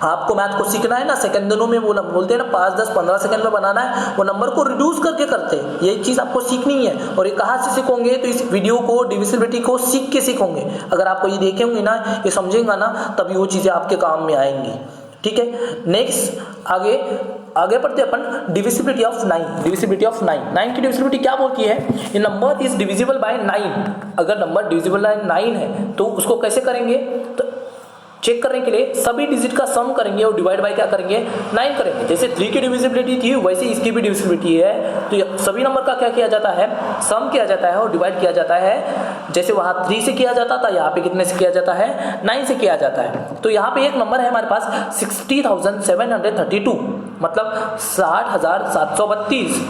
आपको मैथ को सीखना है ना, सेकंडों में बोलते हैं ना 5 10 15 सेकंड में बनाना है, वो नंबर को रिड्यूस करके करते हैं। ये चीज आपको सीखनी है, और ये कहाँ से सीखोगे, तो इस वीडियो को डिविजिबिलिटी को सीख के सीखोगे। अगर आपको ये देखे होंगे ना, ये समझेंगे ना, तभी वो चीजें आपके काम में आएंगी। ठीक है, नेक्स्ट आगे बढ़ते अपन डिविजिबिलिटी ऑफ 9। डिविजिबिलिटी ऑफ 9 की डिविजिबिलिटी क्या बोलती है, ये नंबर इज डिविजिबल बाय 9। अगर नंबर डिविजिबल बाय 9 है तो उसको कैसे करेंगे, तो चेक करने के लिए सभी डिजिट का सम करेंगे और डिवाइड बाय क्या करेंगे 9 करेंगे। जैसे 3 की डिविजिबिलिटी थी वैसे इसकी भी डिविजिबिलिटी है, तो सभी नंबर का क्या किया जाता है सम किया जाता है और डिवाइड किया जाता है। जैसे वहां 3 से किया जाता था, यहाँ पे कितने से किया जाता है 9 से किया जाता है। तो यहाँ पे एक नंबर है हमारे पास 60,732, मतलब 60,732।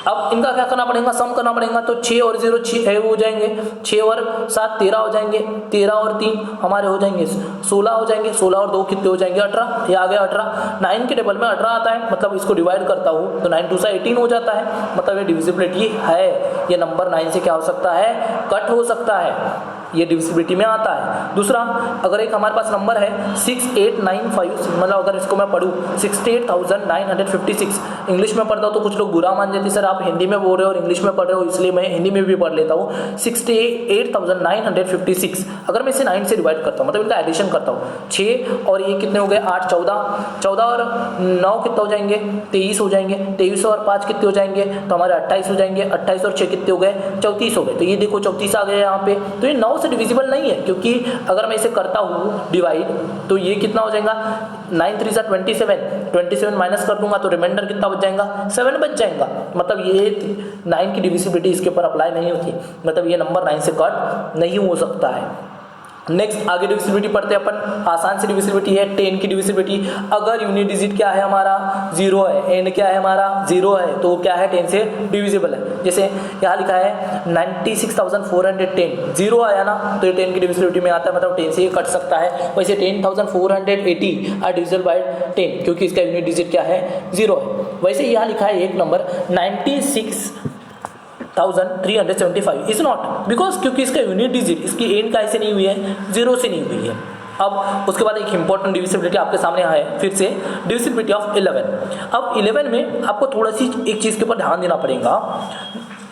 अब इनका क्या करना पड़ेगा, सम करना पड़ेगा, तो 6 और 0 6 हो जाएंगे, 6 और 7 13 हो जाएंगे, 13 और 3 हमारे हो जाएंगे 16 हो जाएंगे, 16 और 2 कितने हो जाएंगे 18, ये आ गया 18। 9 के टेबल में 18 आता है, मतलब इसको डिवाइड करता हूँ तो 9 2 सा 18 हो जाता है, मतलब ये डिविजिबिलिटी है। ये नंबर 9 से क्या हो सकता है कट हो सकता है, ये डिविजिबिलिटी में आता है। दूसरा, अगर एक हमारे पास नंबर है 6895, मतलब अगर इसको मैं पढ़ूँ 68,956, इंग्लिश में पढ़ता हूँ तो कुछ लोग बुरा मान जाते सर आप हिंदी में बोल रहे हो और इंग्लिश में पढ़ रहे हो, इसलिए मैं हिंदी में भी पढ़ लेता हूँ। 68,956 अगर मैं इसे 9 से डिवाइड करता हूँ, मतलब इनका एडिशन करता हूँ, 6 और ये कितने हो गए 8 14 और 9 कितने हो जाएंगे 23 हो जाएंगे, 23 और 5 कितने हो जाएंगे तो हमारे 28 हो जाएंगे, 28 और 6 कितने हो गए 34 हो गए। तो ये देखो 34 आ गए यहाँ पे, तो ये 9 से डिविजिबल नहीं है, क्योंकि अगर मैं इसे करता हूँ डिवाइड तो ये कितना हो जाएगा 9 3 सा 27 माइनस कर दूंगा तो रिमाइंडर कितना बच जाएगा 7 बच जाएगा। मतलब ये 9 की डिविजिबिलिटी इसके ऊपर अप्लाई नहीं होती, मतलब ये नंबर 9 से कट नहीं हो सकता है। नेक्स्ट आगे डिविजिबिलिटी पढ़ते हैं अपन, आसान सी डिविजिबिलिटी है 10 की डिविजिबिलिटी। अगर यूनिट डिजिट क्या है हमारा 0 है, एंड क्या है हमारा 0 है, तो क्या है 10 से डिविजिबल है। जैसे यहाँ लिखा है 96,410, 0 आया ना तो ये 10 की डिविजिबिलिटी में आता है, मतलब 10 से ये कट सकता है। वैसे 10,480 आर डिविजिबल बाय 10, क्योंकि इसका यूनिट डिजिट क्या है 0 है। वैसे यहाँ लिखा है एक नंबर 96,375 इज नॉट, बिकॉज क्योंकि इसका यूनिट डिजिट इसकी एंड का ऐसे नहीं हुई है 0 से नहीं हुई है। अब उसके बाद एक इंपॉर्टेंट डिविजिबिलिटी आपके सामने है, फिर से डिविजिबिलिटी ऑफ 11। अब 11 में आपको थोड़ा सी एक चीज के ऊपर ध्यान देना पड़ेगा,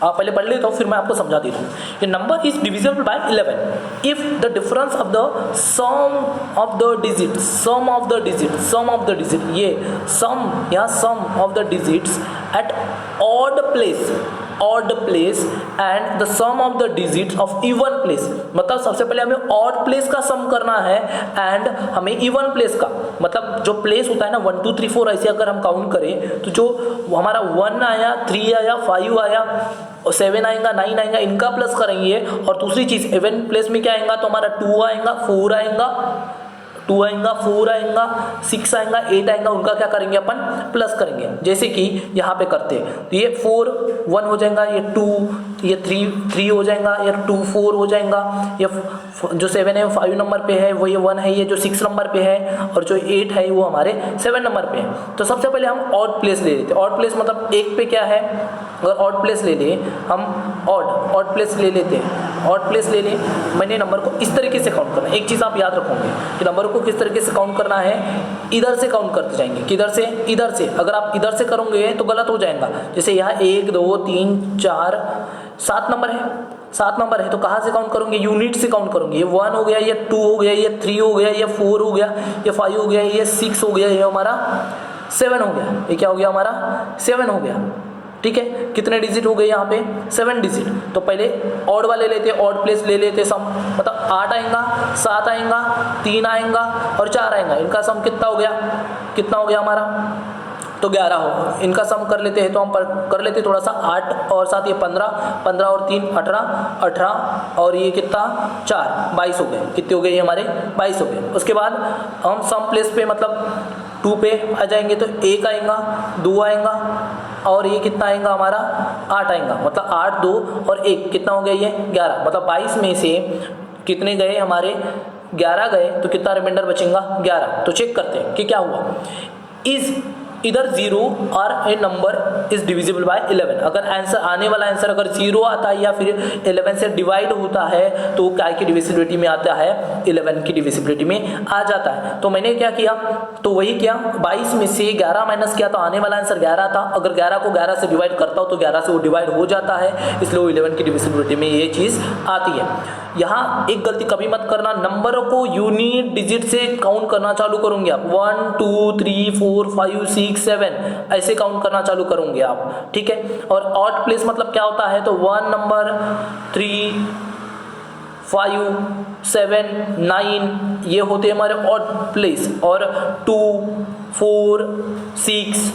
आप पहले पढ़ लेता हूँ फिर मैं आपको समझा देता हूँ। ये number is divisible by 11 if the difference of the sum of the digit ये सम या sum of the digits at odd place and the sum of the digits of even place. मतलब सबसे पहले हमें ऑड प्लेस का सम करना है एंड हमें इवन प्लेस का, मतलब जो प्लेस होता है ना 1 2 3 4 ऐसे अगर हम काउंट करें तो जो हमारा 1 आया 3 आया 5 आया 7 आएगा 9 आएगा इनका प्लस करेंगे। और दूसरी चीज इवन प्लेस में क्या आएगा तो हमारा 2 आएगा 4 आएगा 2 आएगा, 4 आएगा, 6 आएगा, 8 आएगा, उनका क्या करेंगे अपन प्लस करेंगे। जैसे कि यहाँ पे करते हैं तो ये 4 1 हो जाएगा, ये 2, ये 3 हो जाएगा, ये 2 4 हो जाएगा, ये जो 7 है 5 नंबर पे है, वो ये 1 है, ये जो 6 नंबर पे है, और जो 8 है वो हमारे 7 नंबर पे है। तो सबसे पहले हम ऑड प्लेस ले लेते हैं। ऑड प्लेस मतलब एक पे क्या है, अगर ऑड प्लेस ले लें हम, ऑड प्लेस ले लेते हैं, ऑड प्लेस ले लें, मैंने नंबर को इस तरीके से काउंट करना है। एक चीज़ आप याद रखोगे कि नंबर को किस तरीके से काउंट करना है, इधर से काउंट करते जाएंगे। किधर से, इधर से। अगर आप इधर से करोगे तो गलत हो जाएगा। जैसे यहाँ 1 2 3 4 7 नंबर है, 7 नंबर है, तो कहाँ से काउंट करोगे, यूनिट से काउंट करोगे। ये 1 हो गया, ये 2 हो गया, ये 3 हो गया, ये 4 हो गया, ये 5 हो गया, ये 6 हो गया, ये हमारा 7 हो गया। ये क्या हो गया हमारा 7 हो गया। ठीक है, कितने डिजिट हो गए यहाँ पे 7 डिजिट। तो पहले ऑड वाले लेते, ऑड प्लेस ले लेते सम, मतलब 8 आएगा, 7 आएगा, 3 आएगा और 4 आएगा। इनका सम कितना हो गया, कितना हो गया हमारा, तो 11 हो। इनका सम कर लेते हैं तो हम कर लेते थोड़ा सा, 8 और 7 ये 15, 15 और 3 18, 18 और ये कितना 4 22 हो गए। कितने हो गए ये हमारे 22 हो गए। उसके बाद हम सम प्लेस पे मतलब 2 पे आ जाएंगे तो 1 आएगा, 2 आएगा और ये कितना आएगा हमारा 8 आएगा। मतलब 8 2 और 1 कितना हो गया ये 11। मतलब 22 में से कितने गए हमारे 11 गए, तो कितना रिमाइंडर बचेगा 11। तो चेक करते हैं कि क्या हुआ। इज इधर 0 और ए नंबर इज डिविजिबल बाय 11। अगर आंसर आने वाला आंसर अगर 0 आता है या फिर 11 से डिवाइड होता है तो क्या की डिविजिबिलिटी में आता है, 11 की डिविजिबिलिटी में आ जाता है। तो मैंने क्या किया, तो वही किया, 22 में से 11 माइनस किया तो आने वाला आंसर 11 था। अगर 11 को 11 से डिवाइड करता हो तो 11 से वो डिवाइड हो जाता है, इसलिए वो 11 की डिविजिबिलिटी में ये चीज़ आती है। यहाँ एक गलती कभी मत करना, नंबर को यूनिट डिजिट से काउंट करना चालू करोगे आप। 1 2 3 4 5 6 7 ऐसे काउंट करना चालू करोगे आप। ठीक है, और ऑड प्लेस मतलब क्या होता है, तो 1 नंबर 3 5 7 9 ये होते हैं हमारे ऑड प्लेस, और 2 4 6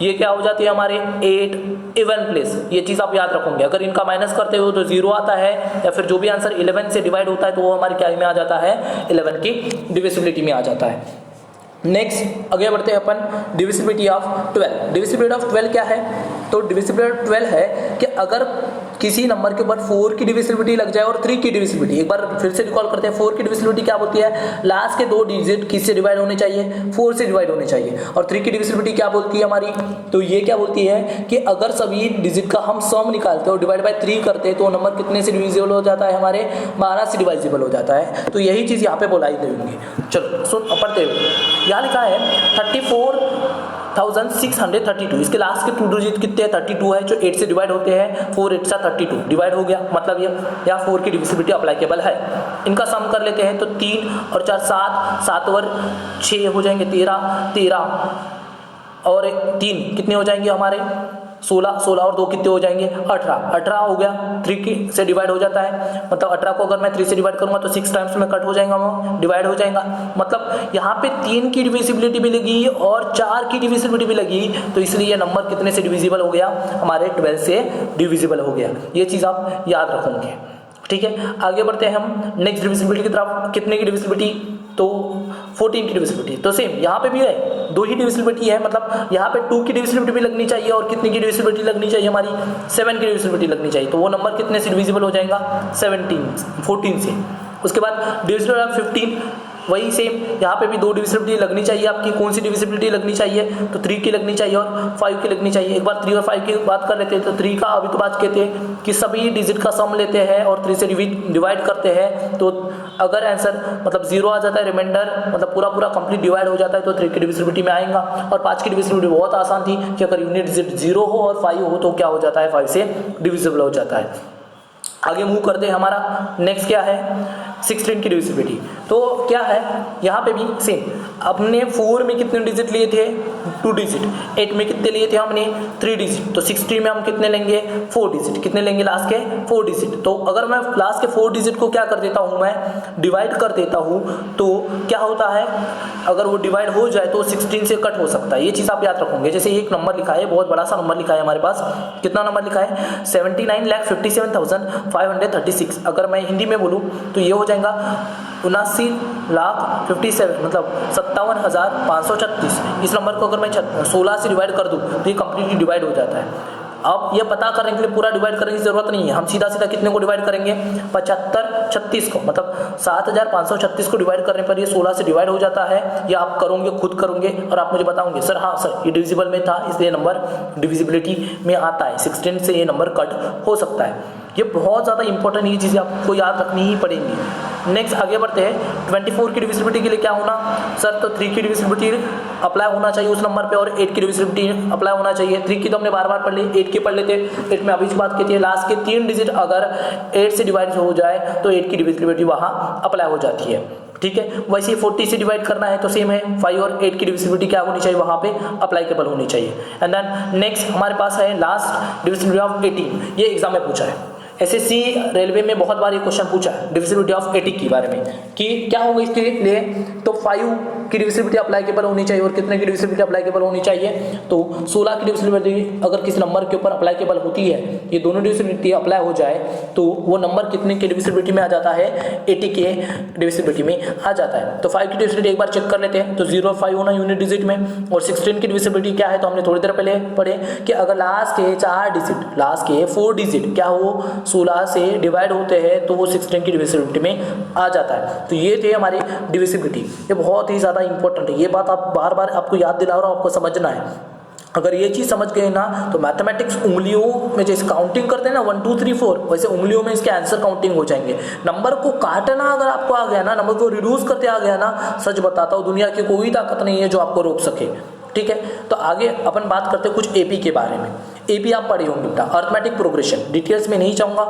ये क्या हो जाती है हमारे 8 इवन प्लेस। ये चीज़ आप याद रखोगे। अगर इनका माइनस करते हो तो 0 आता है, या फिर जो भी आंसर 11 से डिवाइड होता है तो वो हमारे क्या में आ जाता है, 11 की डिविजिबिलिटी में आ जाता है। नेक्स्ट आगे बढ़ते हैं अपन, डिविजिबिलिटी ऑफ 12। डिविजिबिलिटी ऑफ 12 क्या है, तो डिविजिबिलिटी ऑफ 12 है कि अगर किसी नंबर के ऊपर 4 की डिविजिबिलिटी लग जाए और 3 की डिविजिबिलिटी, एक बार फिर से रिकॉल करते हैं। 4 की डिविजिबिलिटी क्या होती है, लास्ट के 2 डिजिट किससे डिवाइड होने चाहिए, 4 से डिवाइड होने चाहिए। और 3 की डिविजिबिलिटी क्या बोलती है हमारी, तो ये क्या बोलती है कि अगर सभी डिजिट का हम सम निकालते हैं और डिवाइड बाय 3 करते हैं तो नंबर कितने से डिविजिबल हो जाता है, हमारे 12 से डिवाइजिबल हो जाता है। तो यही चीज़ यहाँ पे बोलाई गई होंगी। चलो सुन पढ़ते हुए, यहाँ लिखा है 34,632। इसके लास्ट के 2 डिजिट कितने हैं, 32 है, जो 8 से डिवाइड होते हैं। 4 8 32 डिवाइड हो गया, मतलब ये या 4 की डिविजिबिलिटी अप्लाइकेबल है। इनका सम कर लेते हैं तो 3 और 4 7, 7 और 6 हो जाएंगे 13, 13 और 3 कितने हो जाएंगे हमारे 16, 16 और 2 कितने हो जाएंगे 18, 18 हो गया। 3 की से डिवाइड हो जाता है, मतलब 18 को अगर मैं 3 से डिवाइड करूंगा तो 6 टाइम्स में कट हो जाएगा, वो डिवाइड हो जाएगा। मतलब यहाँ पे 3 की डिविजिबिलिटी भी लगी और 4 की डिविजिबिलिटी भी लगी, तो इसलिए ये नंबर कितने से डिविजिबल हो गया, हमारे 12 से डिविजिबल हो गया। ये चीज़ आप याद रखोगे। ठीक है, आगे बढ़ते हैं हम नेक्स्ट डिविजिबिलिटी की तरफ। कितने की डिविजिबिलिटी, तो 14 की डिविजिबिलिटी। तो सेम यहाँ पे भी है, 2 ही डिविजिबिलिटी है, मतलब यहाँ पे 2 की डिविजिबिलिटी भी लगनी चाहिए और कितनी की डिविजिबिलिटी लगनी चाहिए हमारी, 7 की डिविजिबिलिटी लगनी चाहिए। तो वो नंबर कितने से डिविजिबल हो जाएगा, 14 से। उसके बाद डिविजिबल ऑफ 15, वही सेम यहाँ पे भी 2 डिविजिबिलिटी लगनी चाहिए आपकी। कौन सी डिविजिबिलिटी लगनी चाहिए, तो 3 की लगनी चाहिए और 5 की लगनी चाहिए। एक बार 3 और 5 की बात कर लेते हैं, तो 3 का अभी तो बात कहते हैं कि सभी डिजिट का सम लेते हैं और 3 से डिवाइड करते हैं। तो अगर आंसर मतलब 0 आ जाता है, रिमाइंडर मतलब पूरा कंप्लीट डिवाइड हो जाता है, तो 3 की डिविजिबिलिटी में आएगा। और 5 की डिविजिबिलिटी बहुत आसान थी कि अगर यूनिट डिजिट 0 हो और 5 हो तो क्या हो जाता है, 5 से डिविजिबल हो जाता है। आगे मूव करते हैं, हमारा नेक्स्ट क्या है, 16 की डिविजिबिलिटी। तो क्या है यहाँ पे भी सेम, अपने 4 में कितने डिजिट लिए थे, 2 डिजिट। 8 में कितने लिए थे हमने, 3 डिजिट। तो 16 में हम कितने लेंगे, 4 डिजिट। कितने लेंगे लास्ट के, 4 डिजिट। तो अगर मैं लास्ट के 4 डिजिट को क्या कर देता हूँ, मैं डिवाइड कर देता हूँ, तो क्या होता है, अगर वो डिवाइड हो जाए तो 16 से कट हो सकता है। ये चीज़ आप याद रखोगे। जैसे एक नंबर लिखा है, बहुत बड़ा सा नंबर लिखा है हमारे पास, कितना नंबर लिखा है, 79,57,536। अगर मैं हिंदी में बोलूँ तो ये हो जाएगा 79,57 मतलब 57,536। इस नंबर को अगर मैं 16 से डिवाइड कर दूँ तो ये कंप्लीटली डिवाइड हो जाता है। अब ये पता करने के लिए पूरा डिवाइड करने की जरूरत नहीं है, हम सीधा सीधा कितने को डिवाइड करेंगे 75 को, मतलब 7,536 को डिवाइड करने पर ये 16 से डिवाइड हो जाता है। ये आप करोगे, खुद करोगे और आप मुझे बताओगे सर हाँ सर ये डिविजिबल में था इसलिए नंबर डिविजिबिलिटी में आता है, 16 से ये नंबर कट हो सकता है। ये बहुत ज़्यादा इंपॉर्टेंट ये चीज़ें आपको याद रखनी ही पड़ेंगी। नेक्स्ट आगे बढ़ते हैं। 24 की डिविजिबिलिटी के लिए क्या होना सर, तो 3 की डिविजिबिलिटी अप्लाई होना चाहिए उस नंबर पे और 8 की डिविजिबिलिटी अप्लाई होना चाहिए। 3 की तो हमने बार बार पढ़ ली, 8 की पढ़ लेते। 8 में अभी बात की थी लास्ट के 3 डिजिट अगर 8 से डिवाइड हो जाए तो 8 की डिविजिबिलिटी वहाँ अप्लाई हो जाती है। ठीक है, वैसे ही 40 से डिवाइड करना है तो सेम है, 5 और 8 की डिविजिबिलिटी क्या होनी चाहिए वहाँ पे अप्लाइकेबल होनी चाहिए। एंड देन नेक्स्ट हमारे पास है लास्ट डिविजिबिलिटी ऑफ 18। ये एग्जाम में पूछा है, एसएससी रेलवे में बहुत बार ये क्वेश्चन पूछा है डिविजिबिलिटी ऑफ 80 के बारे में कि क्या होगा इसके लिए। तो 5 की डिविजिबिलिटी अप्लाइकेबल होनी चाहिए और कितने की डिविजिबिलिटी अप्लाइकेबल होनी चाहिए, तो 16 की डिविजिबिलिटी अगर किसी नंबर के ऊपर अप्लाइकेबल होती है, ये दोनों डिविजिबिलिटी अप्लाई हो जाए तो वो नंबर कितने की डिविजिबिलिटी में आ जाता है 80 के डिविजिबिलिटी में आ जाता है। तो 5 की डिविजिबिलिटी एक बार चेक कर लेते हैं, तो 0 और 5 होना यूनिट डिजिट में। और 16 की डिविजिबिलिटी क्या है, तो हमने थोड़ी देर पहले पढ़े कि अगर लास्ट के 4 डिजिट, लास्ट के 4 डिजिट क्या हो 16 से डिवाइड होते हैं तो वो 16 की डिविजिबिलिटी में आ जाता है। तो ये थे हमारी डिविजिबिलिटी, ये बहुत ही ज़्यादा इंपॉर्टेंट है। ये बात आप बार बार आपको याद दिला रहा हूँ, आपको समझना है। अगर ये चीज़ समझ गए ना तो मैथमेटिक्स उंगलियों में जैसे काउंटिंग करते हैं ना 1 2 3 4, वैसे उंगलियों में इसके आंसर काउंटिंग हो जाएंगे। नंबर को काटना अगर आपको आ गया ना, नंबर को रिड्यूस करते आ गया ना, सच बताता हूँ दुनिया की कोई ताकत नहीं है जो आपको रोक सके। ठीक है, तो आगे अपन बात करते हैं कुछ एपी के बारे में। एपी आप पढ़े होंगे बेटा, अर्थमेटिक प्रोग्रेशन, डिटेल्स में नहीं चाहूँगा,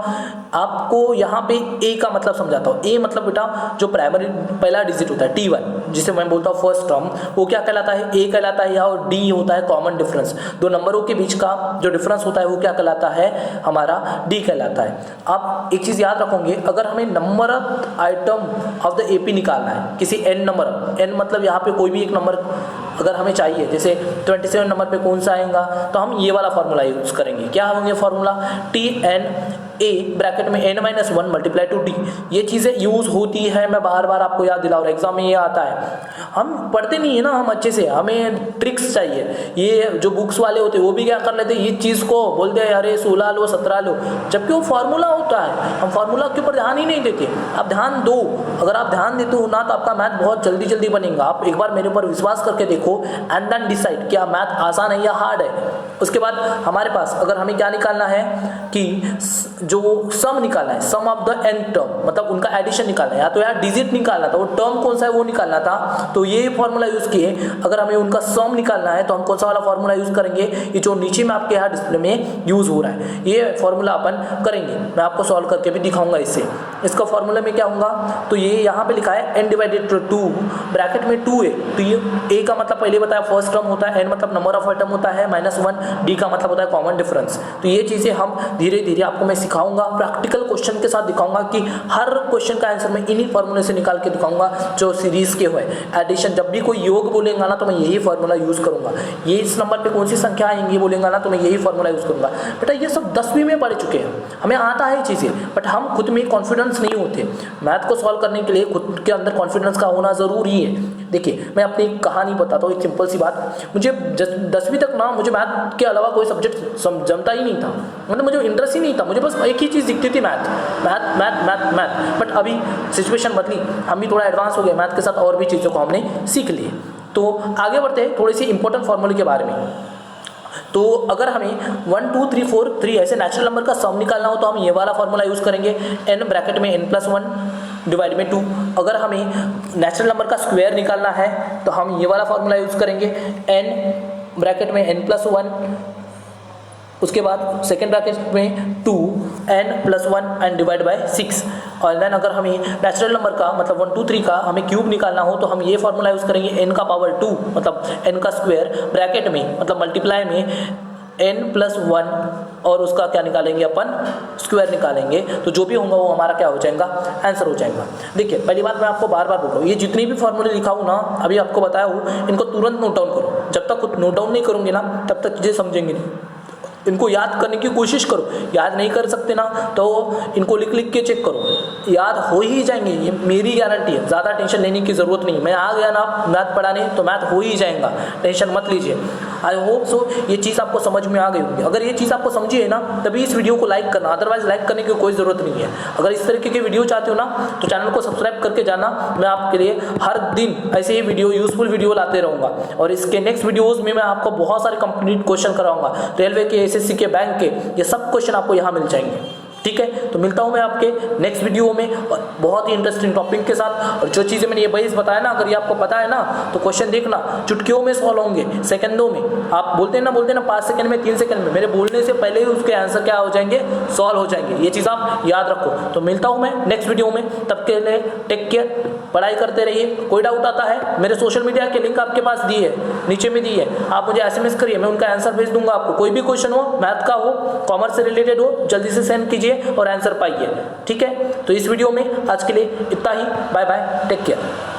आपको यहाँ पे ए का मतलब समझाता हूँ। ए मतलब बेटा जो प्राइमरी पहला डिजिट होता है T1, जिसे मैं बोलता हूँ फर्स्ट टर्म, वो क्या कहलाता है ए कहलाता है, या और डी होता है कॉमन डिफरेंस। दो नंबरों के बीच का जो डिफरेंस होता है वो क्या कहलाता है, हमारा डी कहलाता है। आप एक चीज़ याद रखोगे, अगर हमें number item of the AP निकालना है किसी एन नंबर, एन मतलब यहाँ पे कोई भी एक नंबर अगर हमें चाहिए, जैसे 27 नंबर पे कौन सा आएगा, तो हम ये वाला फॉर्मूला यूज करेंगे। क्या होंगे फॉर्मूला, TN A ब्रैकेट में n-1 मल्टीप्लाई टू डी। ये चीज़ें यूज होती है, मैं बार बार आपको याद दिला रहा हूँ, एग्जाम में ये आता है। हम पढ़ते नहीं है ना हम अच्छे से, हमें ट्रिक्स चाहिए। ये जो बुक्स वाले होते हैं वो भी क्या कर लेते हैं, ये चीज़ को बोलते हैं अरे 16 लो 17 लो, जबकि वो फार्मूला होता है। हम फार्मूला के ऊपर ध्यान ही नहीं देते। आप ध्यान दो, अगर आप ध्यान देते हो ना तो आपका मैथ बहुत जल्दी जल्दी बनेगा। आप एक बार मेरे ऊपर विश्वास करके देखो एंड देन डिसाइड क्या मैथ आसान है या हार्ड है। उसके बाद हमारे पास अगर हमें क्या निकालना है कि जो सम निकालना है, सम ऑफ द एन टर्म, मतलब उनका एडिशन निकालना है, या तो यार डिजिट निकालना था, वो टर्म कौन सा है वो निकालना था, तो ये फॉर्मूला यूज किए। अगर हमें उनका सम निकालना है तो हम कौन सा वाला फॉर्मूला यूज करेंगे, ये जो नीचे में आपके यहाँ डिस्प्ले में यूज हो रहा है, ये फॉर्मूला अपन करेंगे। मैं आपको सॉल्व करके भी दिखाऊंगा इससे। इसका फॉर्मूला में क्या होगा, तो ये यहाँ पे लिखा है n डिवाइडेड 2 ब्रैकेट में 2a, तो ये a का मतलब पहले बताया फर्स्ट टर्म होता है, n मतलब नंबर ऑफ आइटम होता है -1, d का मतलब होता है कॉमन डिफरेंस। तो ये चीज़ें हम धीरे धीरे आपको मैं सिखाऊंगा, प्रैक्टिकल क्वेश्चन के साथ दिखाऊंगा कि हर क्वेश्चन का आंसर मैं इन्हीं फॉर्मूले से निकाल के दिखाऊंगा जो सीरीज के हुए। एडिशन जब भी कोई योग बोलेगा ना तो मैं यही फॉर्मूला यूज करूंगा। ये इस नंबर पे कौन सी संख्या आएंगी बोलेगा ना तो मैं यही फॉर्मूला यूज करूंगा। बेटा ये सब 10वीं में पढ़ चुके हैं, हमें आता है चीज़ें, बट हम खुद में कॉन्फिडेंस नहीं होते। मैथ को सॉल्व करने के लिए खुद के अंदर कॉन्फिडेंस का होना जरूरी है। देखिए मैं अपनी कहानी बताता हूँ, एक सिंपल सी बात। मुझे 10वीं तक ना मुझे मैथ के अलावा कोई सब्जेक्ट जमता ही नहीं था, मतलब मुझे इंटरेस्ट ही नहीं था, मुझे बस एक ही चीज़ दिखती थी math math math math math. But अभी सिचुएशन बदली, हम भी थोड़ा एडवांस हो गए, मैथ के साथ और भी चीज़ों को हमने सीख लिए। तो आगे बढ़ते हैं थोड़ी सी इंपॉर्टेंट फॉर्मूले के बारे में। तो अगर हमें 1 2 3 4 3 ऐसे नेचुरल नंबर का सम निकालना हो तो हम ये वाला फॉर्मूला यूज़ करेंगे, n ब्रैकेट में n+1 डिवाइड में 2। अगर हमें नेचुरल नंबर का स्क्वायर निकालना है तो हम ये वाला फॉर्मूला यूज़ करेंगे, n ब्रैकेट में n+1, उसके बाद सेकेंड ब्रैकेट में 2n+1 एंड डिवाइड बाय 6। और देन अगर हमें नेचुरल नंबर का मतलब 1 2 3 का हमें क्यूब निकालना हो तो हम ये फॉर्मूला यूज़ करेंगे, n का पावर 2 मतलब n का स्क्वायर ब्रैकेट में मतलब मल्टीप्लाई में n+1 और उसका क्या निकालेंगे अपन, स्क्वायर निकालेंगे। तो जो भी होगा वो हमारा क्या हो जाएगा, आंसर हो जाएगा। देखिए पहली बात मैं आपको बार बार बोल रहा हूँ, ये जितनी भी फॉर्मूले लिखा हूँ ना अभी आपको बताया हूँ, इनको तुरंत नोट डाउन करो। जब तक खुद नोट डाउन नहीं करोगे ना तब तक चीज़ें समझेंगे नहीं। इनको याद करने की कोशिश करो। याद नहीं कर सकते ना तो इनको लिख के चेक करो, याद हो ही जाएंगे, ये मेरी गारंटी है। ज़्यादा टेंशन लेने की ज़रूरत नहीं। मैं आ गया ना मैथ पढ़ाने तो मैथ हो ही जाएगा, टेंशन मत लीजिए। आई होप सो ये चीज़ आपको समझ में आ गई होगी। अगर ये चीज़ आपको समझी है ना तभी इस वीडियो को लाइक करना, अदरवाइज लाइक करने की कोई ज़रूरत नहीं है। अगर इस तरीके की वीडियो चाहते हो ना तो चैनल को सब्सक्राइब करके जाना। मैं आपके लिए हर दिन ऐसे ही वीडियो, यूजफुल वीडियो लाते रहूँगा। और इसके नेक्स्ट वीडियोज़ में मैं आपको बहुत सारे कंप्लीट क्वेश्चन कराऊंगा, रेलवे के, SSC के, बैंक के, ये सब क्वेश्चन आपको यहाँ मिल जाएंगे। ठीक है, तो मिलता हूँ मैं आपके नेक्स्ट वीडियो में और बहुत ही इंटरेस्टिंग टॉपिक के साथ। और जो चीज़ें मैंने ये बेस बताया ना, अगर ये आपको पता है ना तो क्वेश्चन देखना चुटकियों में सॉल्व होंगे, सेकंडों में। आप बोलते हैं ना 5 सेकंड में, 3 सेकंड में, मेरे बोलने से पहले ही उसके आंसर क्या हो जाएंगे, सॉल्व हो जाएंगे। ये चीज़ आप याद रखो। तो मिलता हूँ मैं नेक्स्ट वीडियो में, तब के लिए टेक केयर, पढ़ाई करते रहिए। कोई डाउट आता है मेरे सोशल मीडिया के लिंक आपके पास दी है, नीचे में दी है, आप मुझे SMS करिए, मैं उनका आंसर भेज दूंगा आपको। कोई भी क्वेश्चन हो, मैथ का हो, कॉमर्स से रिलेटेड हो, जल्दी से सेंड कीजिए और आंसर पाइए। ठीक है, तो इस वीडियो में आज के लिए इतना ही। Bye bye, take care.